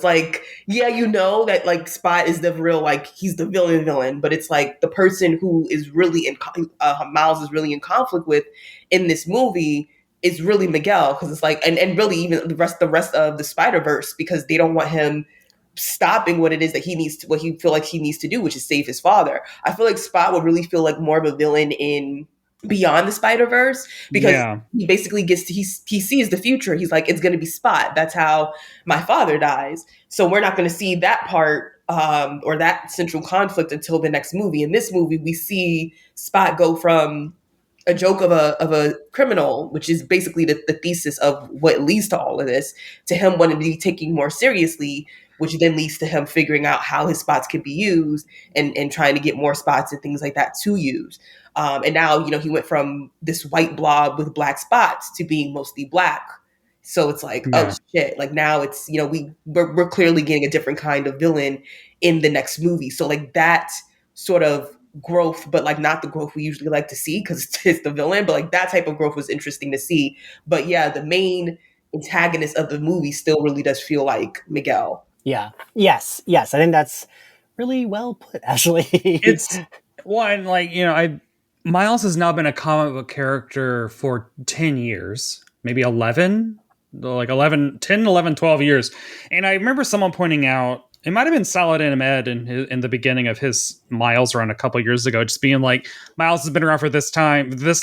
like, yeah, that like Spot is the real, like he's the villain, but it's like the person who is really Miles is really in conflict with in this movie is really Miguel, because it's like, and really even the rest of the Spider-Verse, because they don't want him stopping what it is that what he feel like he needs to do, which is save his father. I feel like Spot would really feel like more of a villain in Beyond the Spider-Verse, because he basically he sees the future. He's like, it's going to be Spot. That's how my father dies. So we're not going to see that part or that central conflict until the next movie. In this movie, we see Spot go from a joke of a criminal, which is basically the thesis of what leads to all of this, to him wanting to be taken more seriously, which then leads to him figuring out how his spots can be used and trying to get more spots and things like that to use. And now, he went from this white blob with black spots to being mostly black. So it's like, oh shit, like now it's, we're clearly getting a different kind of villain in the next movie. So like that sort of growth, but like not the growth we usually like to see because it's the villain, but like that type of growth was interesting to see. But yeah, the main antagonist of the movie still really does feel like Miguel. Yeah. Yes. I think that's really well put, Ashley. It's one, like, Miles has now been a comic book character for 10 years, maybe 11, like 11, 10, 11, 12 years. And I remember someone pointing out, it might have been Saladin Ahmed in the beginning of his Miles run a couple years ago, just being like, Miles has been around for this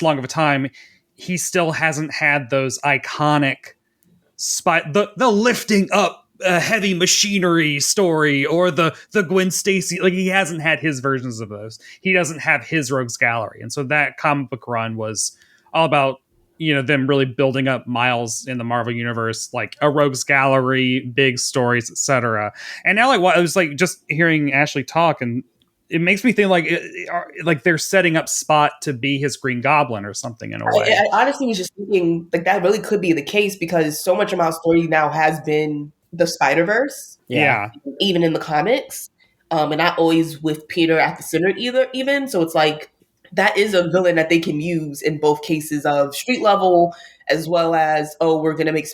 long of a time. He still hasn't had those iconic the lifting up heavy machinery story or the Gwen Stacy. Like he hasn't had his versions of those. He doesn't have his rogues gallery. And so that comic book run was all about, them really building up Miles in the Marvel universe, like a rogues gallery, big stories, etc. And now I was like just hearing Ashley talk, and it makes me think like they're setting up Spot to be his Green Goblin or something in a way. I honestly was just thinking like that really could be the case, because so much of my story now has been the Spider-Verse. Yeah. Even in the comics. And not always with Peter at the center even. So it's like that is a villain that they can use in both cases of street level, as well as, oh, we're gonna make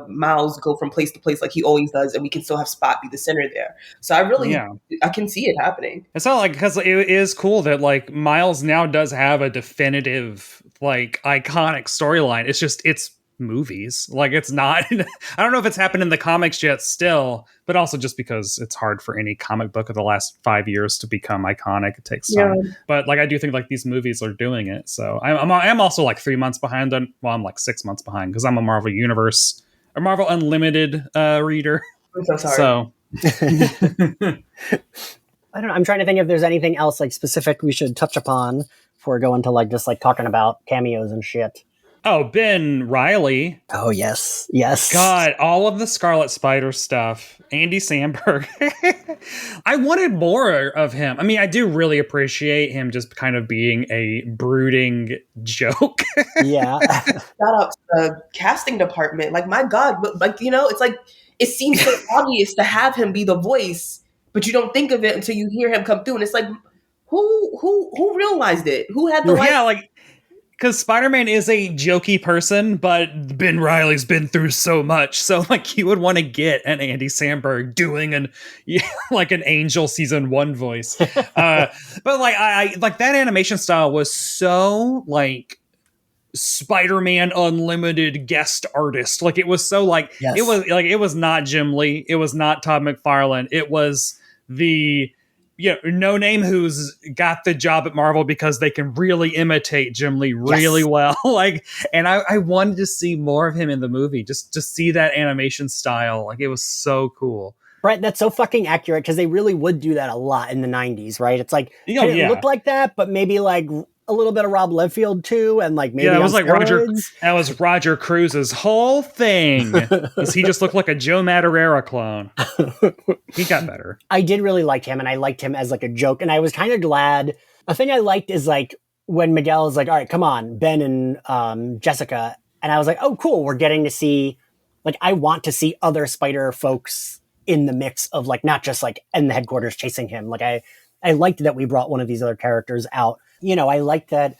Miles go from place to place like he always does, and we can still have Spot be the center there. So I can see it happening. It's not like, because it is cool that like Miles now does have a definitive like iconic storyline. It's just it's movies. Like it's not. I don't know if it's happened in the comics yet still, but also just because it's hard for any comic book of the last 5 years to become iconic. It takes time. Yeah. But like I do think like these movies are doing it. So I'm also like 3 months behind. Well, I'm like 6 months behind because I'm a Marvel Universe or Marvel Unlimited reader. I'm so sorry. So. I don't know. I'm trying to think if there's anything else like specific we should touch upon before going to like just like talking about cameos and shit. Oh, Ben Reilly. Oh, yes. Yes. God, all of the Scarlet Spider stuff. Andy Samberg. I wanted more of him. I mean, I do really appreciate him just kind of being a brooding joke. Yeah. Shout out to the casting department. Like, my God, like, it's like, it seems so obvious to have him be the voice, but you don't think of it until you hear him come through. And it's like, who realized it? Who had the Yeah, like, because Spider-Man is a jokey person, but Ben Reilly's been through so much. So, like, you would want to get an Andy Samberg doing an Angel season 1 voice. But like, I like that animation style was so like Spider-Man Unlimited guest artist. Like, it was so like, yes. It was not Jim Lee. It was not Todd McFarlane. It was the no name who's got the job at Marvel because they can really imitate Jim Lee really well. Like, and I wanted to see more of him in the movie, just to see that animation style. Like, it was so cool. Right, that's so fucking accurate because they really would do that a lot in the 90s, right? It's like, it looked like that, but maybe like a little bit of Rob Liefeld too, and like maybe it was like steroids. That was Roger Cruz's whole thing. He just looked like a Joe Madureira clone. He got better. I did really like him, and I liked him as like a joke, and I was kind of glad. A thing I liked is like when Miguel is like, "All right, come on, Ben and Jessica," and I was like, "Oh, cool, we're getting to see." Like, I want to see other Spider folks in the mix of like not just like in the headquarters chasing him. Like I liked that we brought one of these other characters out. I like that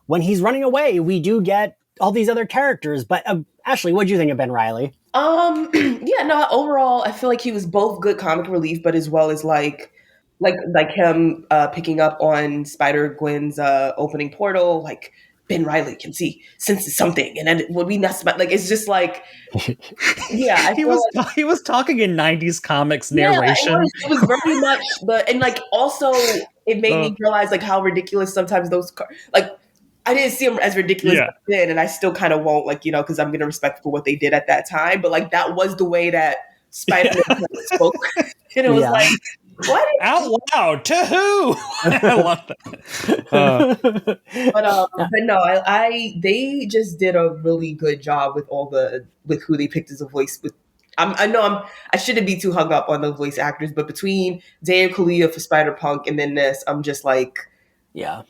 when he's running away, we do get all these other characters. But Ashley, what do you think of Ben Reilly? Overall, I feel like he was both good comic relief, but as well as like him picking up on Spider-Gwen's opening portal, like Ben Reilly can sense something, and then when we mess about, like, it's just like, yeah, he was talking in 90s comics narration. It was very much and like also it made me realize like how ridiculous sometimes those like I didn't see them as ridiculous then, and I still kind of won't, like, because I'm gonna respect for what they did at that time, but like that was the way that Spider-Man spoke, and it was like, what? Out loud to who? I love that. But no, they just did a really good job with with who they picked as a voice. I shouldn't be too hung up on the voice actors, but between Daniel Kaluuya for Spider-Punk and then this, I'm just like, I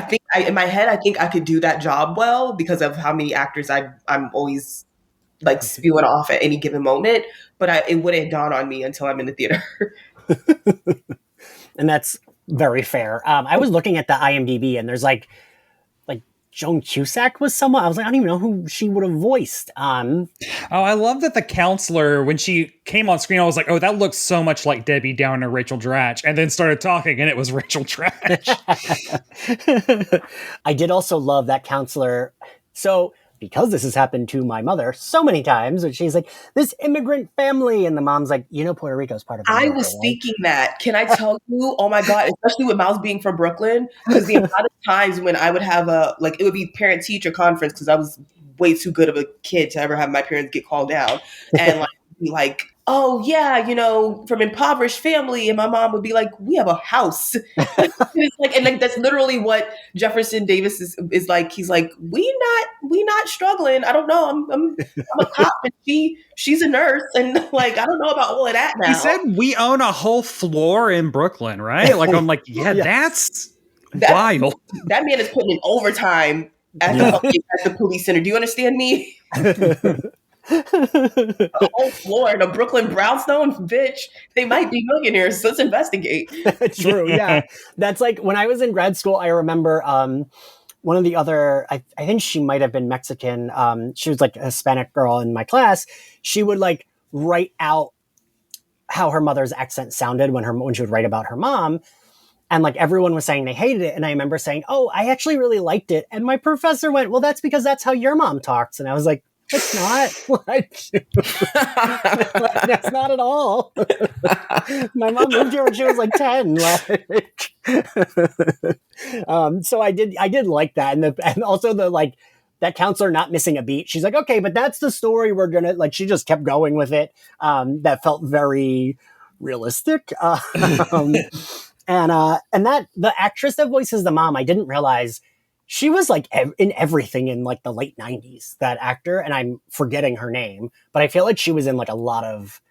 think in my head, I think I could do that job well because of how many actors I'm always like spewing off at any given moment. But it wouldn't dawn on me until I'm in the theater. And that's very fair. I was looking at the IMDb, and there's like Joan Cusack was someone. I was like, I don't even know who she would have voiced. I love that the counselor, when she came on screen, I was like, oh, that looks so much like Debbie Downer, Rachel Dratch, and then started talking, and it was Rachel Dratch. I did also love that counselor. So, because this has happened to my mother so many times, and she's like, this immigrant family, and the mom's like, Puerto Rico's part of America. I was thinking that. Can I tell you? Oh my God, especially with Miles being from Brooklyn, because the amount of times when I would have it would be parent-teacher conference, because I was way too good of a kid to ever have my parents get called down, and be like, oh yeah, from impoverished family, and my mom would be like, we have a house. It's like, and like that's literally what Jefferson Davis is like. He's like, we not struggling. I don't know. I'm a cop, and she's a nurse, and like I don't know about all of that now. He said we own a whole floor in Brooklyn, right? Like I'm like, that's wild. That man is putting in overtime at the police center. Do you understand me? The whole floor in a Brooklyn brownstone, bitch. They might be millionaires. Let's investigate. True, yeah. That's like when I was in grad school, I remember one of the other, I think she might have been Mexican. She was like a Hispanic girl in my class. She would like write out how her mother's accent sounded when she would write about her mom. And like everyone was saying they hated it. And I remember saying, oh, I actually really liked it. And my professor went, well, that's because that's how your mom talks. And I was like, it's not. Like, that's not at all. My mom moved here when she was like 10. Like, so I did like that. And also the like, that counselor not missing a beat. She's like, okay, but that's the story we're gonna like. She just kept going with it. That felt very realistic. And that the actress that voices the mom, I didn't realize she was like in everything in like the late 90s. That actor, and I'm forgetting her name, but I feel like she was in like a lot of.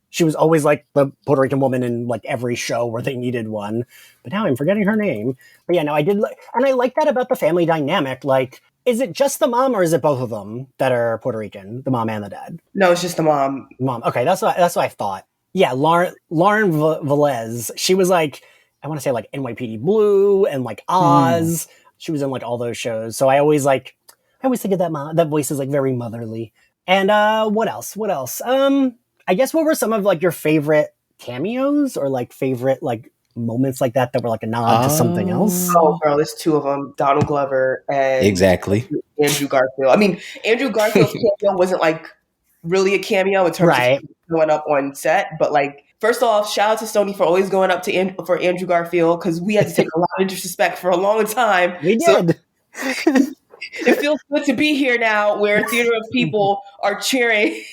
She was always like the Puerto Rican woman in like every show where they needed one. But now I'm forgetting her name. But yeah, no, I did, and I like that about the family dynamic. Like, is it just the mom or is it both of them that are Puerto Rican, the mom and the dad? No, it's just the mom. Mom. Okay, that's what I thought. Yeah, Lauren Velez. She was like, I want to say like NYPD Blue and like Oz. She was in like all those shows. So I always think of that mom. That voice is like very motherly. And what else? I guess what were some of like your favorite cameos or like favorite like moments like that were like a nod to something else? Oh, girl, there's two of them: Donald Glover and Andrew Garfield. I mean, Andrew Garfield's cameo wasn't like really a cameo in terms of going up on set, but like, first off, shout out to Sony for always going up to for Andrew Garfield, because we had to take a lot of disrespect for a long time. We did. So, it feels good to be here now, where a theater of people are cheering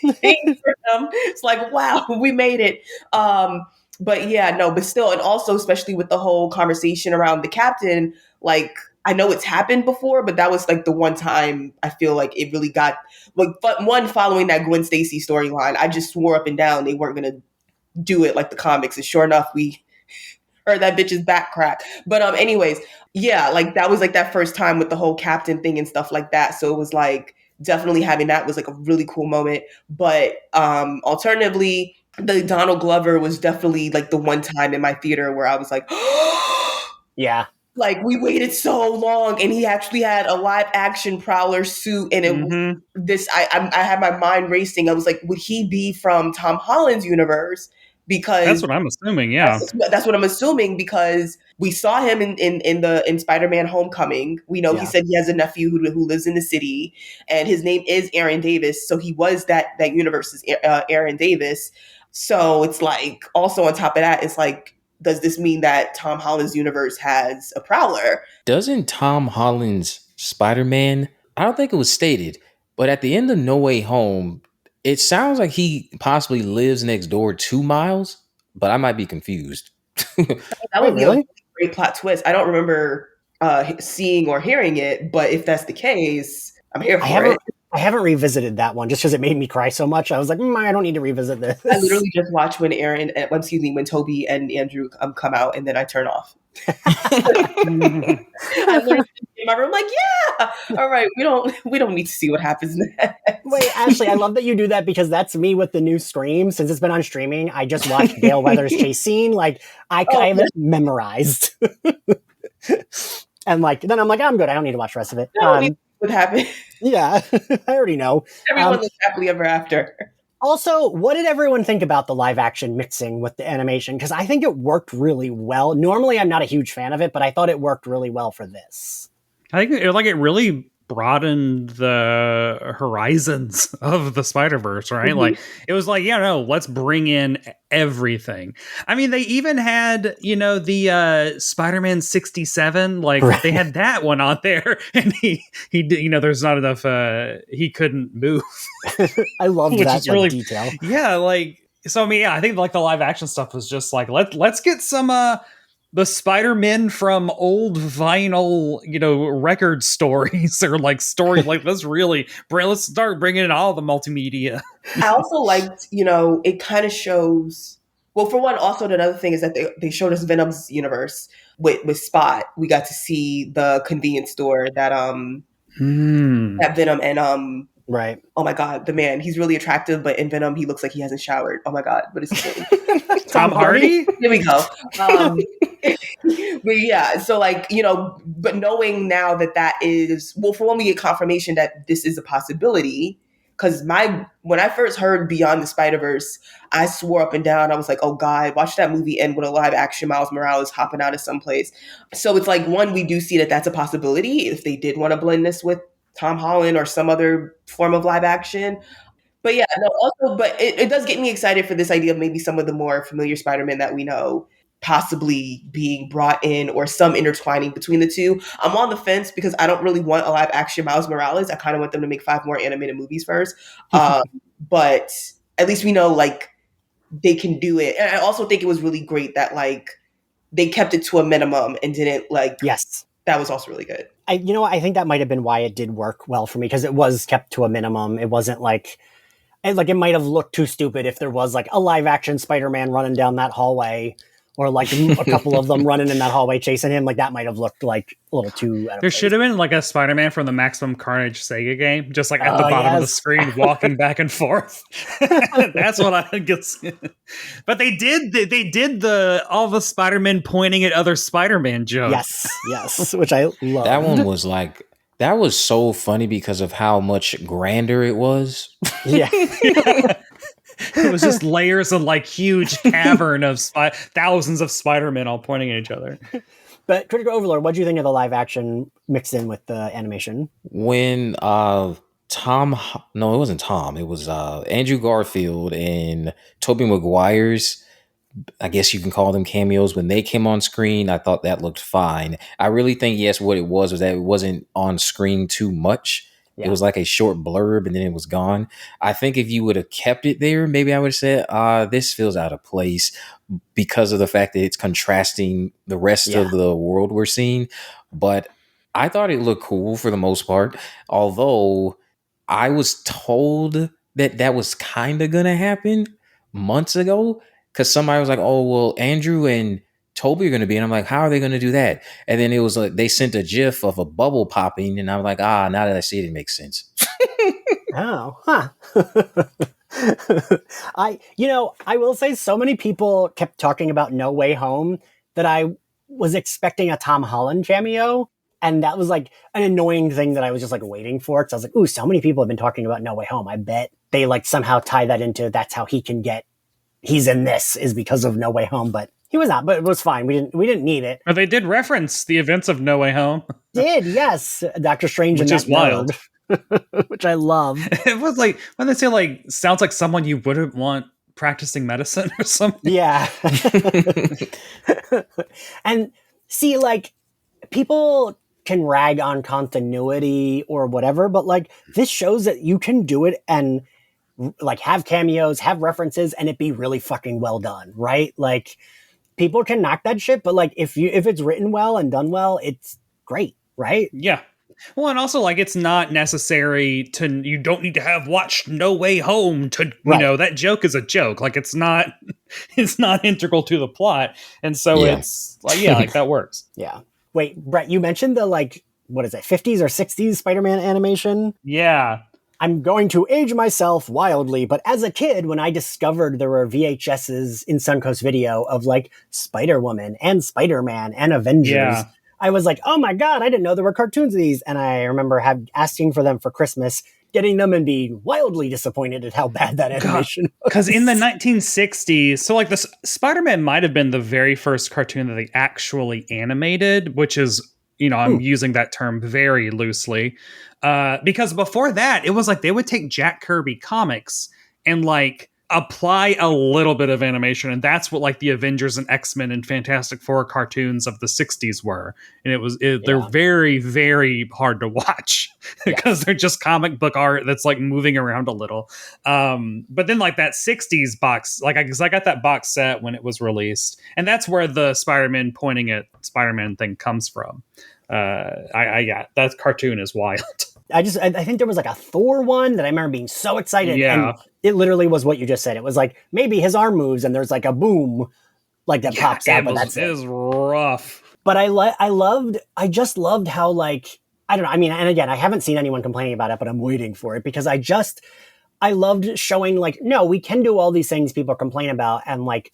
for him. It's like, wow, we made it. But yeah, no, but still, and also especially with the whole conversation around the captain, like, I know it's happened before, but that was like the one time I feel like it really got like, but one, following that Gwen Stacy storyline, I just swore up and down they weren't gonna do it like the comics, and sure enough, we heard that bitch's back crack. But anyways, yeah, like that was like that first time with the whole captain thing and stuff like that. So it was like definitely having that was like a really cool moment. But alternatively, the Donald Glover was definitely like the one time in my theater where I was like, yeah. Like, we waited so long, and he actually had a live action Prowler suit, and it this I had my mind racing. I was like, would he be from Tom Holland's universe? Because that's what I'm assuming. Yeah, that's what I'm assuming, because we saw him in Spider-Man: Homecoming. We know he said he has a nephew who lives in the city, and his name is Aaron Davis. So he was that universe's Aaron Davis. So it's like, also on top of that, it's like, does this mean that Tom Holland's universe has a Prowler? Doesn't Tom Holland's Spider-Man, I don't think it was stated, but at the end of No Way Home, it sounds like he possibly lives next door to Miles, but I might be confused. That would be a great plot twist. I don't remember seeing or hearing it, but if that's the case, I'm here for it. I haven't revisited that one just because it made me cry so much. I was like, I don't need to revisit this. I literally just watched when Toby and Andrew come out, and then I turn off. I literally in my room like, yeah, all right, we don't need to see what happens next. Wait, Ashley, I love that you do that, because that's me with the new Scream. Since it's been on streaming, I just watched Gale Weathers' chase scene. Like, I have it memorized. And like, then I'm like, I'm good. I don't need to watch the rest of it. What happened? Yeah, I already know. Everyone lives happily ever after. Also, what did everyone think about the live action mixing with the animation? Because I think it worked really well. Normally, I'm not a huge fan of it, but I thought it worked really well for this. I think it really broadened the horizons of the Spider-Verse, right? Like, it was like, let's bring in everything. I mean, they even had, the Spider-Man 67, like they had that one on there, and he did, there's not enough, he couldn't move. I love that really, detail. Yeah, like, so I mean, I think like the live action stuff was just like, let's get some, the Spider-Men from old vinyl, record stories, or like stories like let's start bringing in all the multimedia. I also liked, it kind of shows. Well, for one, also another thing is that they showed us Venom's universe with Spot. We got to see the convenience store that that Venom and Right. Oh my God, the man, he's really attractive, but in Venom, he looks like he hasn't showered. Oh my God, what is his name? Tom Hardy? Here we go. But yeah, so like, but knowing now that is, well, for when we get confirmation that this is a possibility, because when I first heard Beyond the Spider-Verse, I swore up and down, I was like, oh God, watch that movie end with a live action Miles Morales hopping out of someplace. So it's like, one, we do see that that's a possibility if they did want to blend this with Tom Holland or some other form of live action. But yeah, no, also, but it does get me excited for this idea of maybe some of the more familiar Spider-Man that we know possibly being brought in or some intertwining between the two. I'm on the fence because I don't really want a live action Miles Morales. I kind of want them to make 5 more animated movies first. But at least we know like they can do it. And I also think it was really great that like they kept it to a minimum and didn't like, yes, that was also really good. I think that might have been why it did work well for me, because it was kept to a minimum. It wasn't like it might have looked too stupid if there was like a live action Spider-Man running down that hallway, or like a couple of them running in that hallway chasing him. Like that might have looked like a little too. There should have been like a Spider-Man from the Maximum Carnage Sega game, just like at the bottom of the screen, walking back and forth. That's what I guess. But they did all the Spider-Man pointing at other Spider-Man jokes. Yes, which I love. That one was like. That was so funny because of how much grander it was. Yeah. It was just layers of like huge cavern of thousands of Spider-Men all pointing at each other. But Critical Overlord, what do you think of the live action mixed in with the animation? When it wasn't Tom. It was Andrew Garfield and Tobey Maguire's, I guess you can call them cameos. When they came on screen, I thought that looked fine. I really think, yes, what it was that it wasn't on screen too much. Yeah. It was like a short blurb and then it was gone. I think if you would have kept it there, maybe I would have said, this feels out of place because of the fact that it's contrasting the rest of the world we're seeing. But I thought it looked cool for the most part, although I was told that was kind of going to happen months ago. Because somebody was like, oh, well, Andrew and Toby are going to be. And I'm like, how are they going to do that? And then it was like, they sent a GIF of a bubble popping. And I'm like, now that I see it, it makes sense. Oh, huh. I will say so many people kept talking about No Way Home that I was expecting a Tom Holland cameo. And that was like an annoying thing that I was just like waiting for. Cause I was like, ooh, so many people have been talking about No Way Home. I bet they like somehow tie that into that's how he's in this is because of No Way Home, but he was not, but it was fine. We didn't need it. Or they did reference the events of No Way Home. Yes. Doctor Strange, which is wild. Which I love. It was like when they say like sounds like someone you wouldn't want practicing medicine or something. Yeah. And see, like people can rag on continuity or whatever, but like this shows that you can do it and like have cameos, have references, and it be really fucking well done, right? Like people can knock that shit, but like if it's written well and done well, it's great, right? Yeah. Well, and also like it's not necessary you don't need to have watched No Way Home to that joke is a joke. Like it's not integral to the plot, and so it's like like that works. Yeah. Wait, Brett, you mentioned the like what is it, 50s or 60s Spider-Man animation? Yeah. I'm going to age myself wildly, but as a kid, when I discovered there were VHSs in Suncoast Video of like Spider-Woman and Spider-Man and Avengers, I was like, oh my God, I didn't know there were cartoons of these. And I remember asking for them for Christmas, getting them and being wildly disappointed at how bad that animation was. Because in the 1960s, so like this Spider-Man might have been the very first cartoon that they actually animated, which is, I'm using that term very loosely. Because before that, it was like they would take Jack Kirby comics and like apply a little bit of animation. And that's what like the Avengers and X-Men and Fantastic Four cartoons of the 60s were. And they're very, very hard to watch because they're just comic book art that's like moving around a little. But then like that 60s box, like I got that box set when it was released. And that's where the Spider-Man pointing at Spider-Man thing comes from. That cartoon is wild. I think there was like a Thor one that I remember being so excited. Yeah. And it literally was what you just said. It was like maybe his arm moves and there's like a boom like that pops out, but that's it. It was rough. But I just loved how like I don't know. I mean, and again, I haven't seen anyone complaining about it, but I'm waiting for it because I loved showing like, no, we can do all these things people complain about, and like,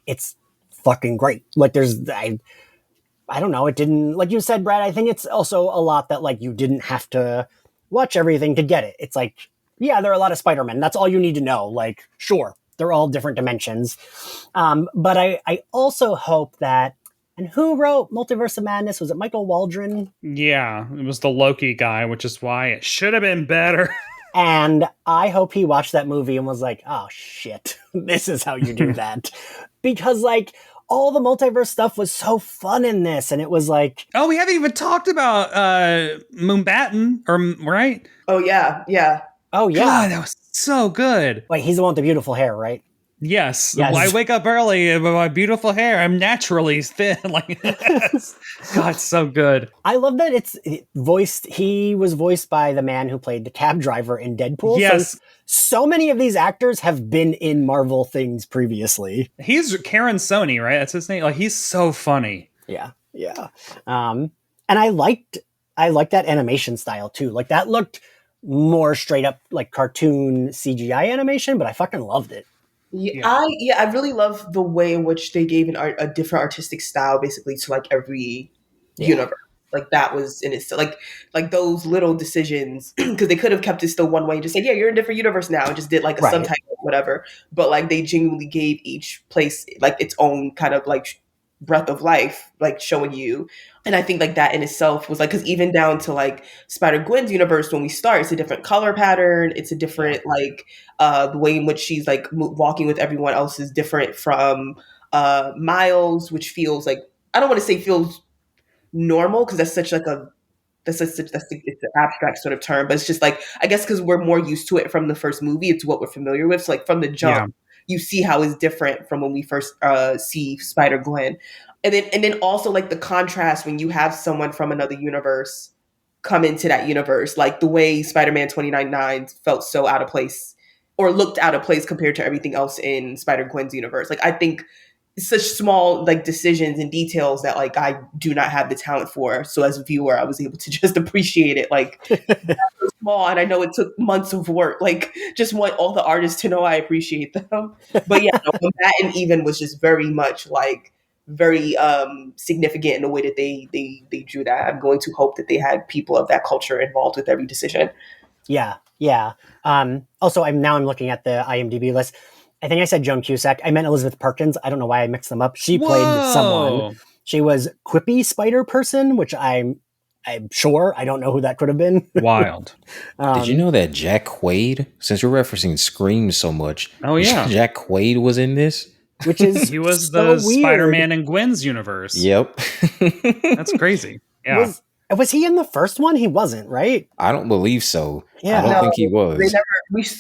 it's fucking great. Like, I don't know. It didn't, like you said, Brad, I think it's also a lot that like you didn't have to watch everything to get it. It's like, yeah, there are a lot of Spider-Men. That's all you need to know. Like, sure, they're all different dimensions. But I also hope that, and who wrote Multiverse of Madness? Was it Michael Waldron? Yeah, it was the Loki guy, which is why it should have been better. And I hope he watched that movie and was like, oh shit, this is how you do that. Because like all the multiverse stuff was so fun in this. And it was like, oh, we haven't even talked about Moonbatten, right? Oh yeah. oh yeah. God, that was so good. Wait, he's the one with the beautiful hair, right? Yes. Yes. I wake up early with my beautiful hair. I'm naturally thin. Like, God, so good. I love that he was voiced by the man who played the cab driver in Deadpool. Yes. So many of these actors have been in Marvel things previously. He's Karen Sony, right? That's his name. Like, he's so funny. Yeah. And I liked that animation style too. Like that looked more straight up like cartoon CGI animation, but I fucking loved it. I really love the way in which they gave a different artistic style basically to like every universe. Like that was in its like those little decisions because they could have kept it still one way and just said, yeah, you're in a different universe now and just did like a subtitle or whatever. But like they genuinely gave each place like its own kind of like breath of life, like showing you. And I think like that in itself was like, because even down to like Spider-Gwen's universe, when we start, it's a different color pattern. It's a different like the way in which she's like walking with everyone else is different from Miles, which feels like, I don't want to say feels normal because that's such like it's an abstract sort of term, but it's just like, I guess because we're more used to it from the first movie, it's what we're familiar with. So like from the jump, you see how it's different from when we first see Spider-Gwen. And then also like the contrast when you have someone from another universe come into that universe, like the way Spider-Man 2099 felt so out of place or looked out of place compared to everything else in Spider-Gwen's universe. Like I think such small like decisions and details that like I do not have the talent for. So as a viewer, I was able to just appreciate it. Like small, and I know it took months of work. Like just want all the artists to know I appreciate them. But yeah, no, that and even was just very much like very significant in the way that they drew that. I'm going to hope that they had people of that culture involved with every decision. Yeah. Also, I'm looking at the IMDb list. I think I said Joan Cusack. I meant Elizabeth Perkins. I don't know why I mixed them up. She played someone. She was Quippy Spider-Person, which I'm sure I don't know who that could have been. Wild. Did you know that Jack Quaid, since you're referencing Scream so much, Jack Quaid was in this? Which is he was so the weird. Spider-Man in Gwen's universe. Yep. That's crazy. Yeah. Was he in the first one? He wasn't, right? I don't believe so. Yeah. I don't think he was.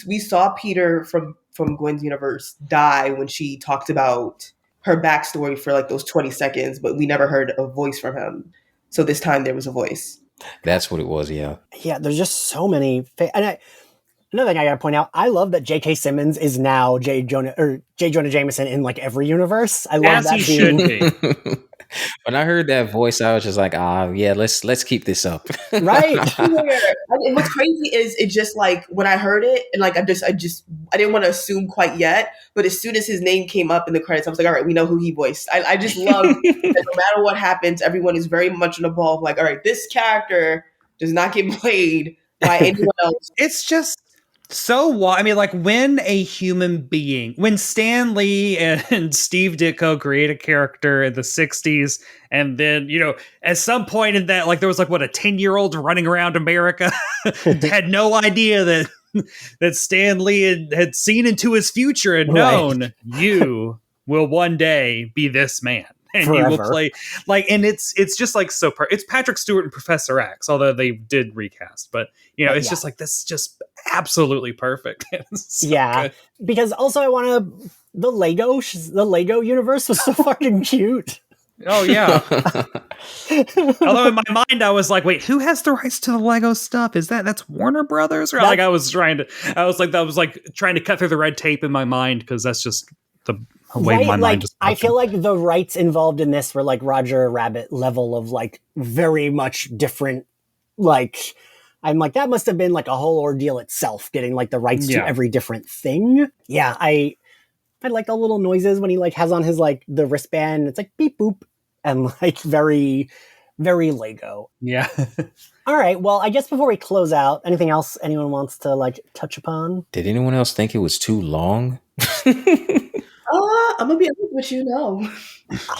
We saw Peter from Gwen's universe die when she talked about her backstory for like those 20 seconds, but we never heard a voice from him. So this time there was a voice. That's what it was, yeah. Yeah, there's just so many. Another thing I gotta point out, I love that J.K. Simmons is now J. Jonah Jameson in like every universe. I love that. He should be. When I heard that voice, I was just like, yeah, let's keep this up. Right. And what's crazy is it just like when I heard it and like I didn't want to assume quite yet, but as soon as his name came up in the credits, I was like, all right, we know who he voiced. I just love that no matter what happens, everyone is very much involved. Like, all right, this character does not get played by anyone else. It's just so wild. I mean, like when when Stan Lee and Steve Ditko create a character in the 60s, and then, at some point in that, like there was like, what, a 10-year-old running around America had no idea that Stan Lee had seen into his future and known you will one day be this man. And forever. You will play and it's just like so. It's Patrick Stewart and Professor X, although they did recast. But it's just like this, is just absolutely perfect. So good. Because also I want the Lego universe was so fucking cute. Oh yeah. Although in my mind I was like, wait, who has the rights to the Lego stuff? That's Warner Brothers? Or I was trying to cut through the red tape in my mind because that's just the way my mind just I feel like the rights involved in this were like Roger Rabbit level of like very much different Like, I'm like, that must have been like a whole ordeal itself, getting like the rights to every different thing. Yeah, I like the little noises when he like has on his like the wristband. It's like beep boop, and like very, very Lego. Yeah. All right. Well, I guess before we close out, anything else anyone wants to like touch upon? Did anyone else think it was too long? I'm gonna be honest with you, no.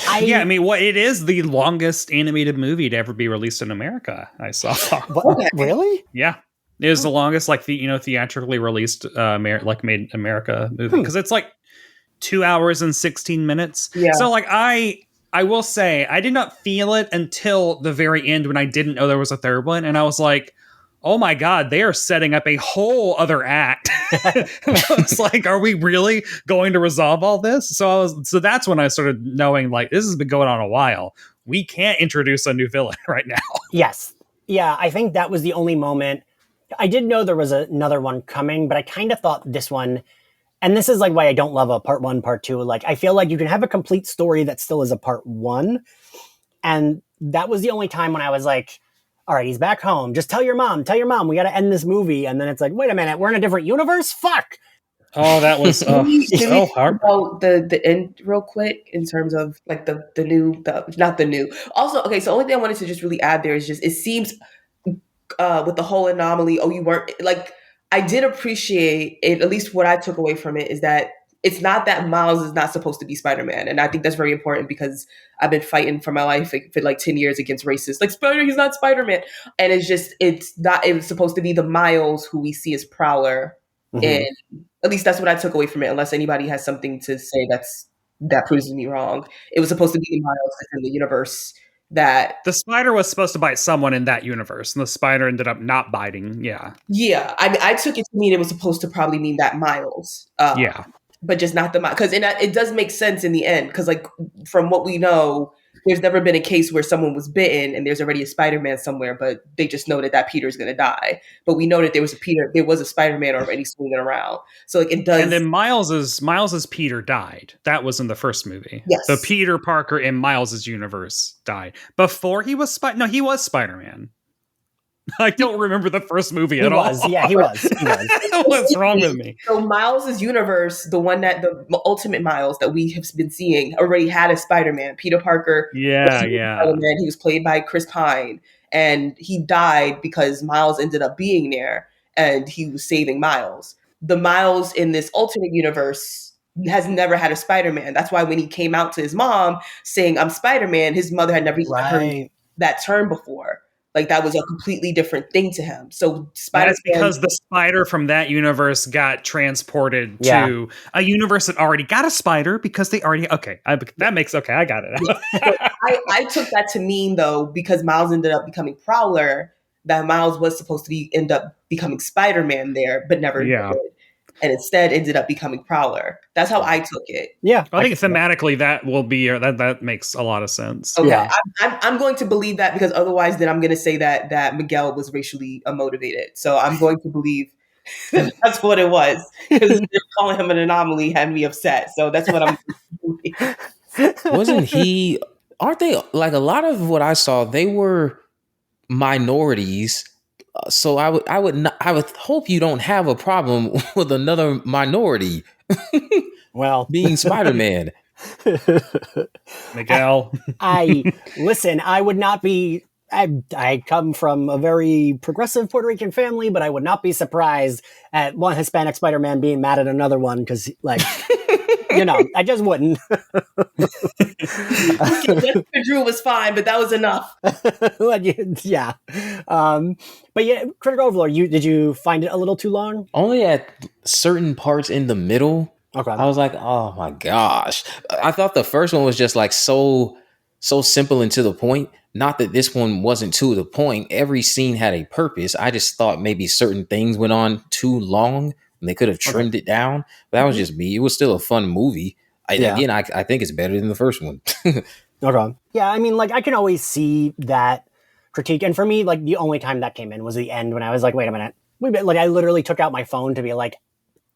I mean, it is the longest animated movie to ever be released in America. I saw. Okay. Really? Yeah, it is the longest, like theatrically released, made America movie, because it's like 2 hours and 16 minutes. Yeah. So like I will say I did not feel it until the very end when I didn't know there was a third one, and I was like, oh my God, they are setting up a whole other act. I was like, are we really going to resolve all this? So that's when I started knowing, like, this has been going on a while. We can't introduce a new villain right now. Yes. Yeah, I think that was the only moment. I did know there was another one coming, but I kind of thought this one, and this is like why I don't love a part 1, part 2. Like, I feel like you can have a complete story that still is a part 1. And that was the only time when I was like, all right, he's back home. Just tell your mom, we got to end this movie. And then it's like, wait a minute, we're in a different universe? Fuck. Oh, that was so hard. About the end real quick in terms of like not the new. Also, okay, so the only thing I wanted to just really add there is just, it seems with the whole anomaly, you weren't like, I did appreciate it. At least what I took away from it is that it's not that Miles is not supposed to be Spider-Man. And I think that's very important because I've been fighting for my life for like 10 years against racists. Like, he's not Spider-Man. And it's supposed to be the Miles who we see as Prowler. Mm-hmm. And at least that's what I took away from it, unless anybody has something to say that proves me wrong. It was supposed to be the Miles in the universe that... The spider was supposed to bite someone in that universe, and the spider ended up not biting. Yeah. Yeah. I took it to mean it was supposed to probably mean that Miles. Yeah. But just not the Miles. Because it does make sense in the end. Because, like, from what we know, there's never been a case where someone was bitten and there's already a Spider-Man somewhere, but they just know that Peter's going to die. But we know that there was a Spider-Man already swinging around. So, like, it does. And then Miles's Peter died. That was in the first movie. Yes. So Peter Parker in Miles's universe died before he was he was Spider-Man. I don't remember the first movie at all. Yeah, he was. What's wrong with me? So Miles's universe, the ultimate Miles that we have been seeing, already had a Spider-Man. Peter Parker. Yeah. Spider-Man. He was played by Chris Pine, and he died because Miles ended up being there, and he was saving Miles. The Miles in this alternate universe has never had a Spider-Man. That's why when he came out to his mom saying, "I'm Spider-Man," his mother had never even heard that term before. Like, that was a completely different thing to him. So Spider-Man... That's because the spider from that universe got transported to a universe that already got a spider because they already... Okay, I got it. I took that to mean, though, because Miles ended up becoming Prowler, that Miles was supposed to end up becoming Spider-Man there, but never did. And instead ended up becoming Prowler. That's how I took it. Yeah. I think thematically that will be, that makes a lot of sense. Okay. Yeah. I'm going to believe that, because otherwise then I'm going to say that Miguel was racially motivated. So I'm going to believe that's what it was. Because calling him an anomaly had me upset. So that's what I'm doing. Wasn't he... Aren't they... Like, a lot of what I saw, they were minorities. So I would hope you don't have a problem with another minority. Well, being Spider-Man. Miguel. Listen, I would not be... I come from a very progressive Puerto Rican family, but I would not be surprised at one Hispanic Spider-Man being mad at another one, because, like... I just wouldn't. Drew was fine, but that was enough. Yeah. But yeah, Critical Overlord, did you find it a little too long? Only at certain parts in the middle. Okay. I was like, oh my gosh. I thought the first one was just like so simple and to the point. Not that this one wasn't to the point. Every scene had a purpose. I just thought maybe certain things went on too long. And they could have trimmed it down. But that was just me. It was still a fun movie. I think it's better than the first one. Okay. Yeah, I mean, like, I can always see that critique. And for me, like, the only time that came in was the end, when I was like, wait a minute. I literally took out my phone to be like,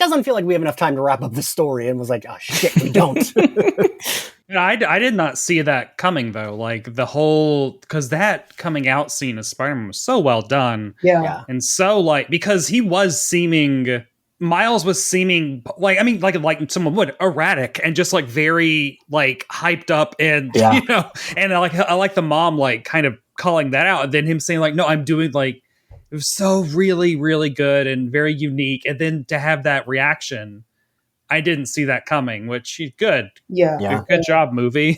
doesn't feel like we have enough time to wrap up the story, and was like, oh shit, we don't. I did not see that coming though. Like the whole, because that coming out scene of Spider-Man was so well done. Yeah. And so like, because Miles was seeming like, I mean, like someone would, erratic and just like very like hyped up and, you know, and I like the mom like kind of calling that out, and then him saying like, no, I'm doing like, it was so really, really good and very unique. And then to have that reaction, I didn't see that coming, which good. Yeah. Good job, movie.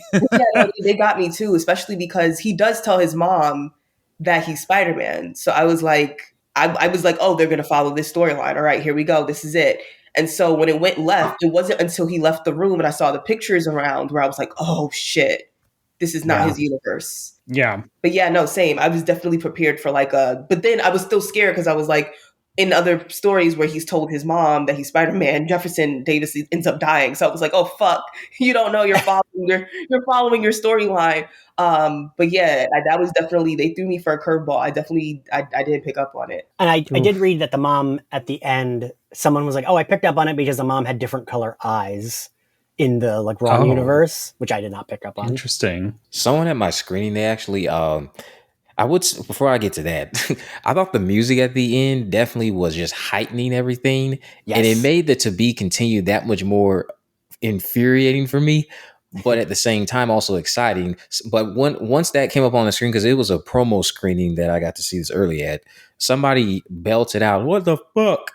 No, they got me too, especially because he does tell his mom that he's Spider-Man. So I was like, oh, they're going to follow this storyline. All right, here we go. This is it. And so when it went left, it wasn't until he left the room and I saw the pictures around where I was like, oh shit, this is not his universe. Yeah. But yeah, no, same. I was definitely prepared for but then I was still scared because I was like, in other stories where he's told his mom that he's Spider-Man, Jefferson Davis ends up dying. So I was like, oh fuck, you don't know you're following your storyline. But yeah, that was definitely, they threw me for a curveball. I did pick up on it. And I did read that the mom at the end, someone was like, oh, I picked up on it because the mom had different color eyes in the like wrong universe, which I did not pick up on. Interesting. Someone at my screening, they actually, before I get to that, I thought the music at the end definitely was just heightening everything. Yes. And it made the to be continued that much more infuriating for me, but at the same time also exciting. But once that came up on the screen, because it was a promo screening that I got to see this early at, somebody belted out, "What the fuck?"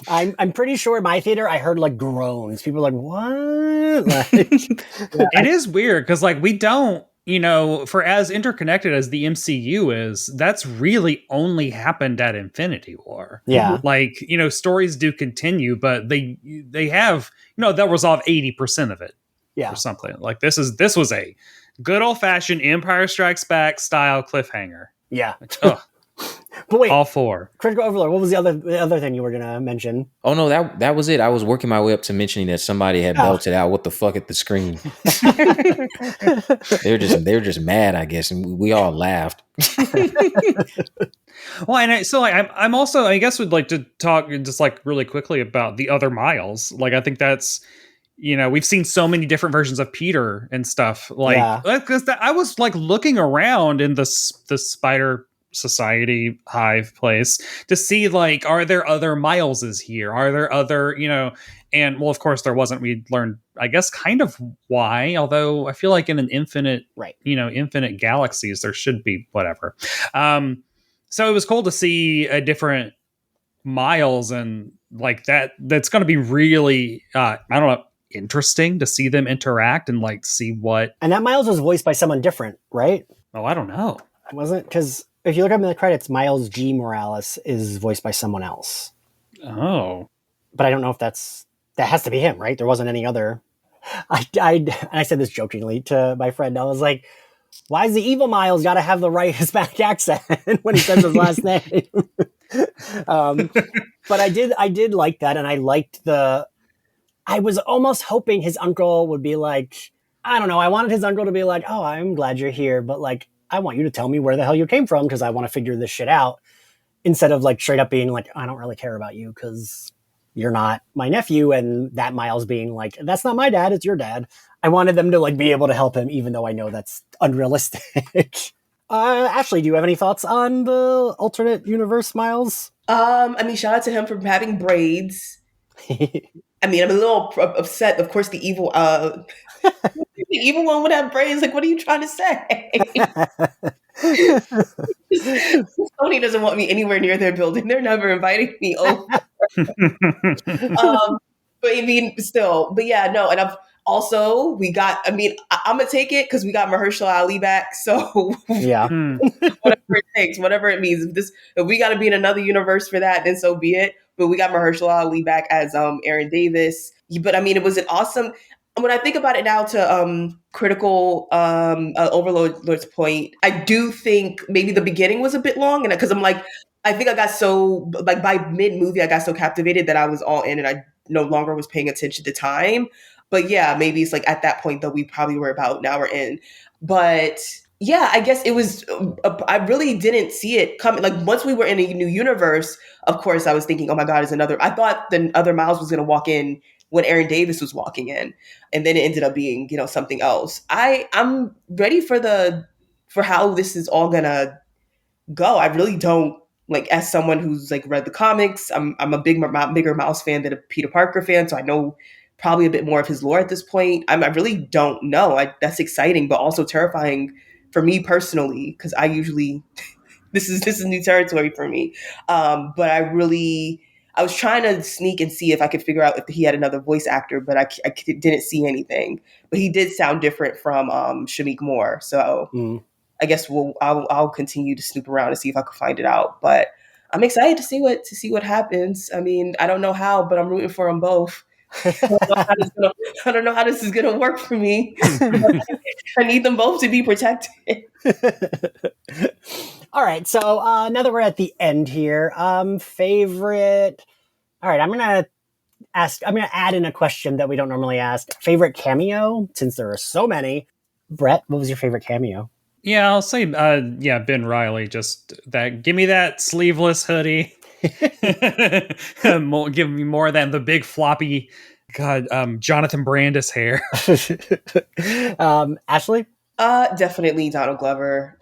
I'm pretty sure in my theater I heard like groans. People were like, what? Like, it is weird because like we don't, for as interconnected as the MCU is, that's really only happened at Infinity War. Yeah. Like, stories do continue, but they have, they'll resolve 80% of it. Yeah. Or something. Like this was a good old fashioned Empire Strikes Back style cliffhanger. Yeah. Like, but wait, all four. Critical Overlord. What was the other thing you were gonna mention? Oh no, that was it. I was working my way up to mentioning that somebody had belted out "What the fuck" at the screen. They're just mad, I guess, and we all laughed. Well, and so like I'm also, I guess, would like to talk just like really quickly about the other Miles. Like I think that's, we've seen so many different versions of Peter and stuff. Like because I was like looking around in the Spider Society hive place to see like, are there other Mileses here? Are there other, and well, of course there wasn't. We learned, I guess, kind of why, although I feel like in an infinite galaxies, there should be whatever. So it was cool to see a different Miles, and like that's going to be really, I don't know, interesting to see them interact and like see what. And that Miles was voiced by someone different, right? Oh, I don't know. It wasn't, because if you look up in the credits, Miles G. Morales is voiced by someone else. Oh. But I don't know if that has to be him, right? There wasn't any other. I said this jokingly to my friend. I was like, why is the evil Miles got to have the right Hispanic accent when he says his last name? But I did like that. And I liked I was almost hoping his uncle would be like, I don't know. I wanted his uncle to be like, oh, I'm glad you're here. But like, I want you to tell me where the hell you came from because I want to figure this shit out, instead of like straight up being like, I don't really care about you because you're not my nephew, and that Miles being like, that's not my dad, it's your dad. I wanted them to like be able to help him, even though I know that's unrealistic. Ashley, do you have any thoughts on the alternate universe Miles? I mean, shout out to him for having braids. I mean, I'm a little upset. Of course, the evil one would have braids. Like, what are you trying to say? Sony doesn't want me anywhere near their building. They're never inviting me over. But I mean, still, but yeah, no. And I'm gonna take it because we got Mahershala Ali back. So yeah, whatever it takes, whatever it means. If we got to be in another universe for that, then so be it. But we got Mahershala Ali back as Aaron Davis. But I mean, it was an awesome. When I think about it now, to Critical Overlord's point, I do think maybe the beginning was a bit long, and because I'm like, I think I got so like by mid movie, I got so captivated that I was all in, and I no longer was paying attention to time. But yeah, maybe it's like at that point though, we probably were about an hour in. But Yeah, I guess it was. I really didn't see it coming. Like once we were in a new universe, of course, I was thinking, "Oh my God, is another?" I thought the other Miles was going to walk in when Aaron Davis was walking in, and then it ended up being, something else. I'm ready for how this is all gonna go. I really don't like, as someone who's like read the comics. I'm a bigger Miles fan than a Peter Parker fan, so I know probably a bit more of his lore at this point. I really don't know. That's exciting, but also terrifying for me personally because I usually this is new territory for me. But I was trying to sneak and see if I could figure out if he had another voice actor, but I didn't see anything. But he did sound different from Shamik Moore, so. I guess I'll continue to snoop around and see if I can find it out. But I'm excited to see what happens. I mean, I don't know how, but I'm rooting for them both. I don't know how this is gonna work for me. I need them both to be protected. All right, so now that we're at the end here, favorite. All right, I'm gonna add in a question that we don't normally ask. Favorite cameo, since there are so many. Brett, what was your favorite cameo? Yeah, I'll say, Ben Reilly. Just that. Give me that sleeveless hoodie. Give me more than the big floppy, Jonathan Brandis hair. Ashley? Definitely Donald Glover.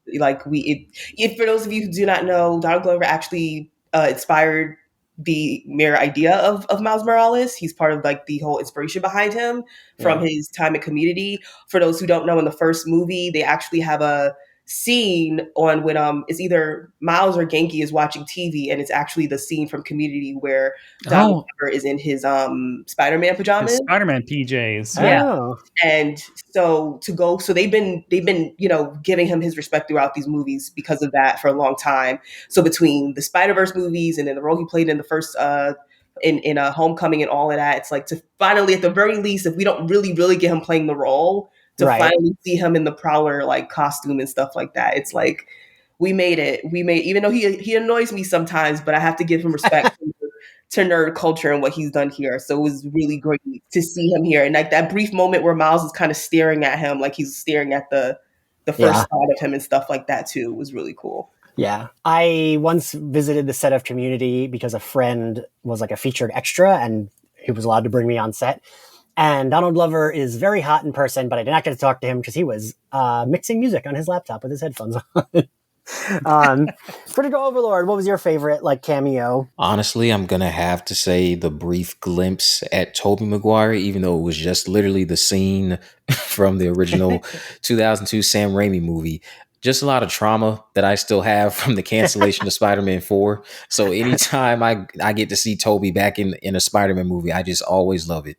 If for those of you who do not know, Donald Glover actually inspired the mere idea of Miles Morales. He's part of like the whole inspiration behind him from his time in Community. For those who don't know, in the first movie, they actually have a scene on when it's either Miles or Genki is watching TV, and it's actually the scene from Community where Donald Glover is in his Spider-Man pajamas, his Spider-Man PJs. Yeah. And so they've been giving him his respect throughout these movies because of that for a long time. So between the Spider-Verse movies and then the role he played in the first in Homecoming and all of that, it's like to finally, at the very least, if we don't really get him playing the role, to finally see him in the Prowler like costume and stuff like that, it's like we made it. Even though he annoys me sometimes, but I have to give him respect to nerd culture and what he's done here. So it was really great to see him here. And like that brief moment where Miles is kind of staring at him, like he's staring at the first side of him and stuff like that too, was really cool. Yeah. I once visited the set of Community because a friend was like a featured extra and he was allowed to bring me on set. And Donald Glover is very hot in person, but I did not get to talk to him because he was mixing music on his laptop with his headphones on. Critical Overlord, what was your favorite cameo? Honestly, I'm gonna have to say the brief glimpse at Tobey Maguire, even though it was just literally the scene from the original 2002 Sam Raimi movie. Just a lot of trauma that I still have from the cancellation of Spider-Man 4. So anytime I get to see Tobey back in a Spider-Man movie, I just always love it.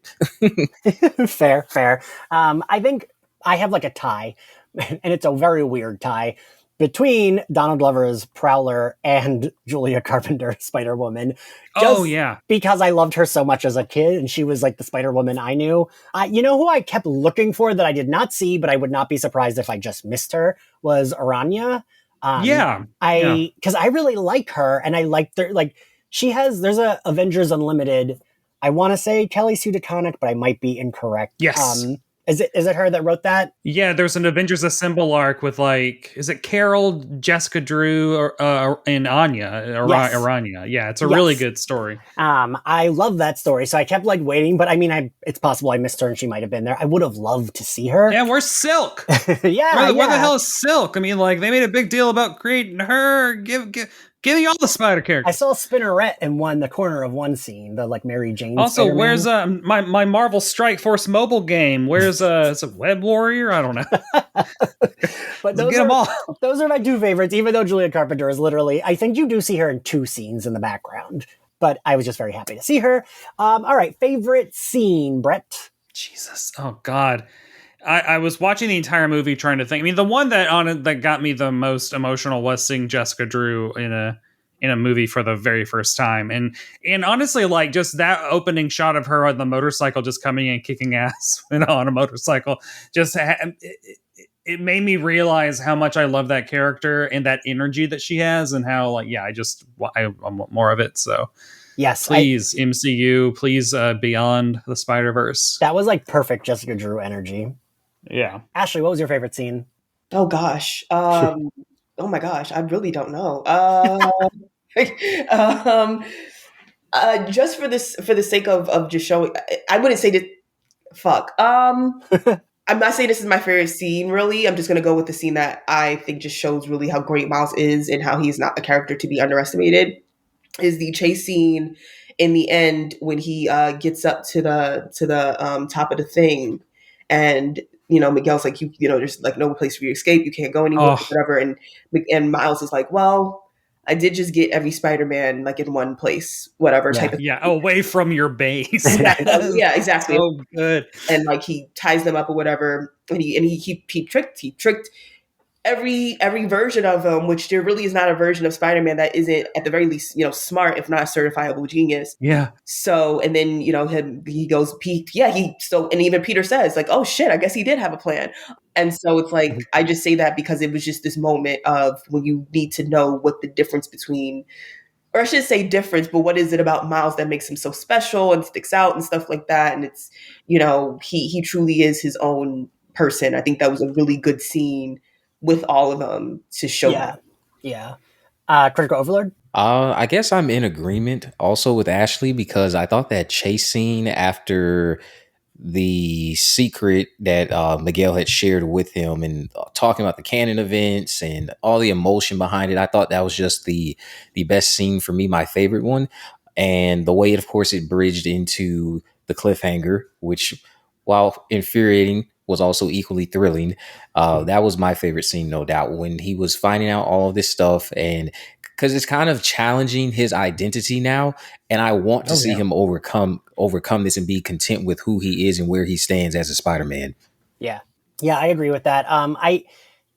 Fair. I think I have a tie, and it's a very weird tie, between Donald Glover's Prowler and Julia Carpenter's Spider-Woman. Because I loved her so much as a kid, and she was like the Spider-Woman I knew. You know who I kept looking for that I did not see, but I would not be surprised if I just missed her, was Aranya. Because I really like her, and I like there's a Avengers Unlimited. I want to say Kelly Sue DeConnick, but I might be incorrect. Yes. Is it her that wrote that? Yeah, there's an Avengers Assemble arc with is it Carol, Jessica Drew, and Anya? Aranya. Yeah, it's a really good story. I love that story, so I kept waiting, but I mean, it's possible I missed her and she might have been there. I would have loved to see her. Yeah, where's Silk? Where the hell is Silk? I mean, they made a big deal about creating her. Give me all the Spider characters. I saw Spinneret in the corner of one scene, the Mary Jane. Also, Spider-Man. Where's my Marvel Strike Force mobile game? Where's is it Web Warrior? I don't know. But get them all. Those are my two favorites. Even though Julia Carpenter is literally, I think you do see her in 2 scenes in the background. But I was just very happy to see her. All right, favorite scene, Brett. Jesus, oh God. I was watching the entire movie trying to think. I mean, the one that got me the most emotional was seeing Jessica Drew in a movie for the very first time, and honestly, just that opening shot of her on the motorcycle, just coming in kicking ass on a motorcycle, it made me realize how much I love that character and that energy that she has, and how I want more of it. So. Yes, please, MCU, please, Beyond the Spider-Verse. That was perfect Jessica Drew energy. Yeah. Ashley, what was your favorite scene? Oh gosh. Oh my gosh, I really don't know. Um, just for the sake of just showing, I wouldn't say that. Fuck. I'm not saying this is my favorite scene. Really, I'm just gonna go with the scene that I think just shows really how great Miles is and how he's not a character to be underestimated. Is the chase scene in the end when he gets up to the top of the thing, and Miguel's like, there's like no place for you to escape, you can't go anywhere, Oh, whatever, and Miles is like, well, I did just get every Spider-Man like in one place, whatever type Yeah. of yeah, away from your base. exactly. Yes. Yeah, exactly. So good. And like he ties them up or whatever, and he tricked every version of him, which there really is not a version of Spider-Man that isn't at the very least, smart, if not a certifiable genius. Yeah. So, and then, he goes, Pete, yeah, and even Peter says like, oh shit, I guess he did have a plan. And so it's like, I just say that because it was just this moment of when you need to know what the difference between, or I should say difference, but what is it about Miles that makes him so special and sticks out and stuff like that. And it's, he truly is his own person. I think that was a really good scene with all of them to show Yeah. that. Yeah. Critical Overlord? I guess I'm in agreement also with Ashley because I thought that chase scene after the secret that Miguel had shared with him and talking about the canon events and all the emotion behind it, I thought that was just the best scene for me, my favorite one. And the way, of course, it bridged into the cliffhanger, which, while infuriating, was also equally thrilling. That was my favorite scene, no doubt, when he was finding out all of this stuff, and because it's kind of challenging his identity now, and I want to see him overcome this and be content with who he is and where he stands as a Spider-Man. Yeah. Yeah, I agree with that.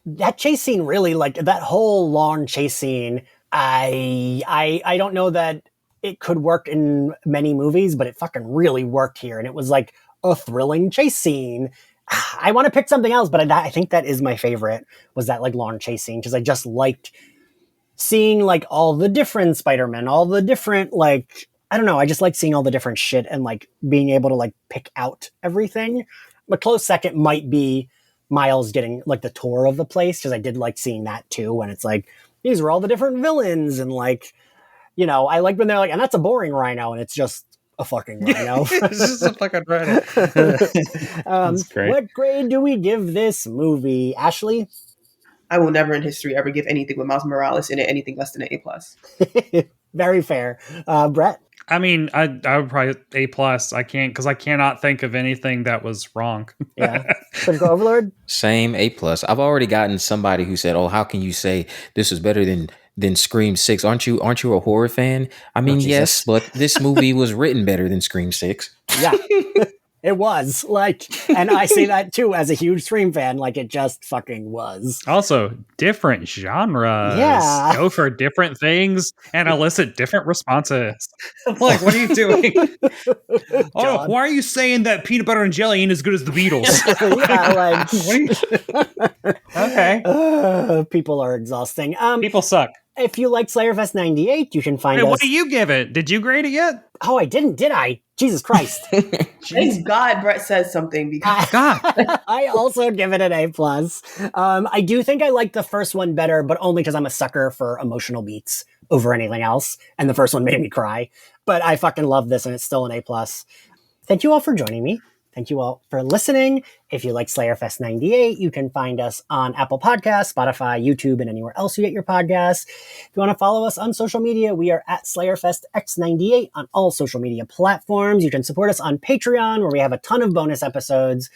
That chase scene really, like that whole long chase scene, I don't know that it could work in many movies, but it fucking really worked here. And it was like a thrilling chase scene. I want to pick something else, but I think that is my favorite, was that like long chase scene, because I just liked seeing like all the different Spider-Man, all the different, like, I don't know, I just like seeing all the different shit and like being able to like pick out everything. A close second might be Miles getting like the tour of the place, because I did like seeing that too, when it's like, these are all the different villains, and like, I like when they're like, and that's a boring rhino, and it's just a fucking rhino. It's just a fucking rhino. That's great. What grade do we give this movie, Ashley? I will never in history ever give anything with Miles Morales in it anything less than an A+. Very fair. Brett? I mean, I would probably A+. I can't, because I cannot think of anything that was wrong. Yeah. Critical Overlord? Same A+. I've already gotten somebody who said, "Oh, how can you say this is better than Scream 6? Aren't you a horror fan?" I mean, yes, but this movie was written better than Scream 6. Yeah. It was, like, and I say that too as a huge Scream fan, like it just fucking was. Also, different genres. Yeah. Go for different things and elicit different responses. Like, what are you doing? Oh, why are you saying that peanut butter and jelly ain't as good as the Beatles? Yeah, like, okay. People are exhausting. People suck. If you like Slayerfest 98, you can find us. What do you give it? Did you grade it yet? Oh, I didn't, did I? Jesus Christ. Thank God Brett says something, because God. I also give it an A+. I do think I like the first one better, but only because I'm a sucker for emotional beats over anything else. And the first one made me cry. But I fucking love this, and it's still an A+. Thank you all for joining me. Thank you all for listening. If you like Slayerfest 98, you can find us on Apple Podcasts, Spotify, YouTube, and anywhere else you get your podcasts. If you want to follow us on social media, we are at SlayerFestX98 on all social media platforms. You can support us on Patreon, where we have a ton of bonus episodes,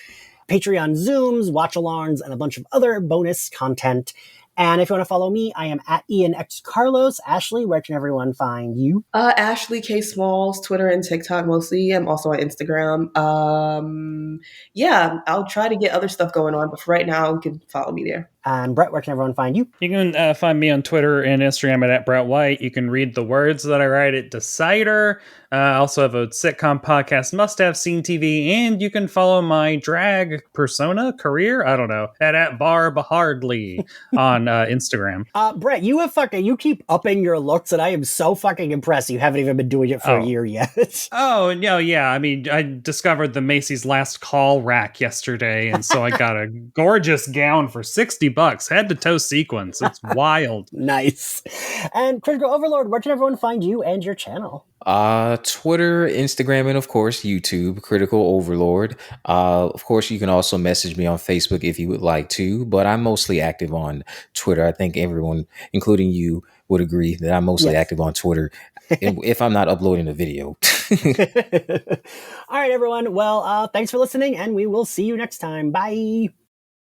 Patreon Zooms, watch-alongs, and a bunch of other bonus content. And if you want to follow me, I am at Ian X Carlos. Ashley, where can everyone find you? Ashley K Smalls, Twitter and TikTok mostly. I'm also on Instagram. Yeah, I'll try to get other stuff going on, but for right now, you can follow me there. And Brett, where can everyone find you? You can find me on Twitter and Instagram at Brett White. You can read the words that I write at Decider. I also have a sitcom podcast, Must Have Seen TV, and you can follow my drag persona career, I don't know, at Barb Hardly on Instagram. Brett, you keep upping your looks, and I am so fucking impressed. You haven't even been doing it for a year yet. Oh, no, yeah. I mean, I discovered the Macy's Last Call rack yesterday, and so I got a gorgeous gown for $60 $50. Head to toe sequence. It's wild. Nice. And Critical Overlord, where can everyone find you and your channel? Twitter, Instagram, and of course YouTube, Critical Overlord. Of course, you can also message me on Facebook if you would like to, but I'm mostly active on Twitter. I think everyone, including you, would agree that I'm mostly active on Twitter if I'm not uploading a video. All right, everyone. Well, thanks for listening, and we will see you next time. Bye.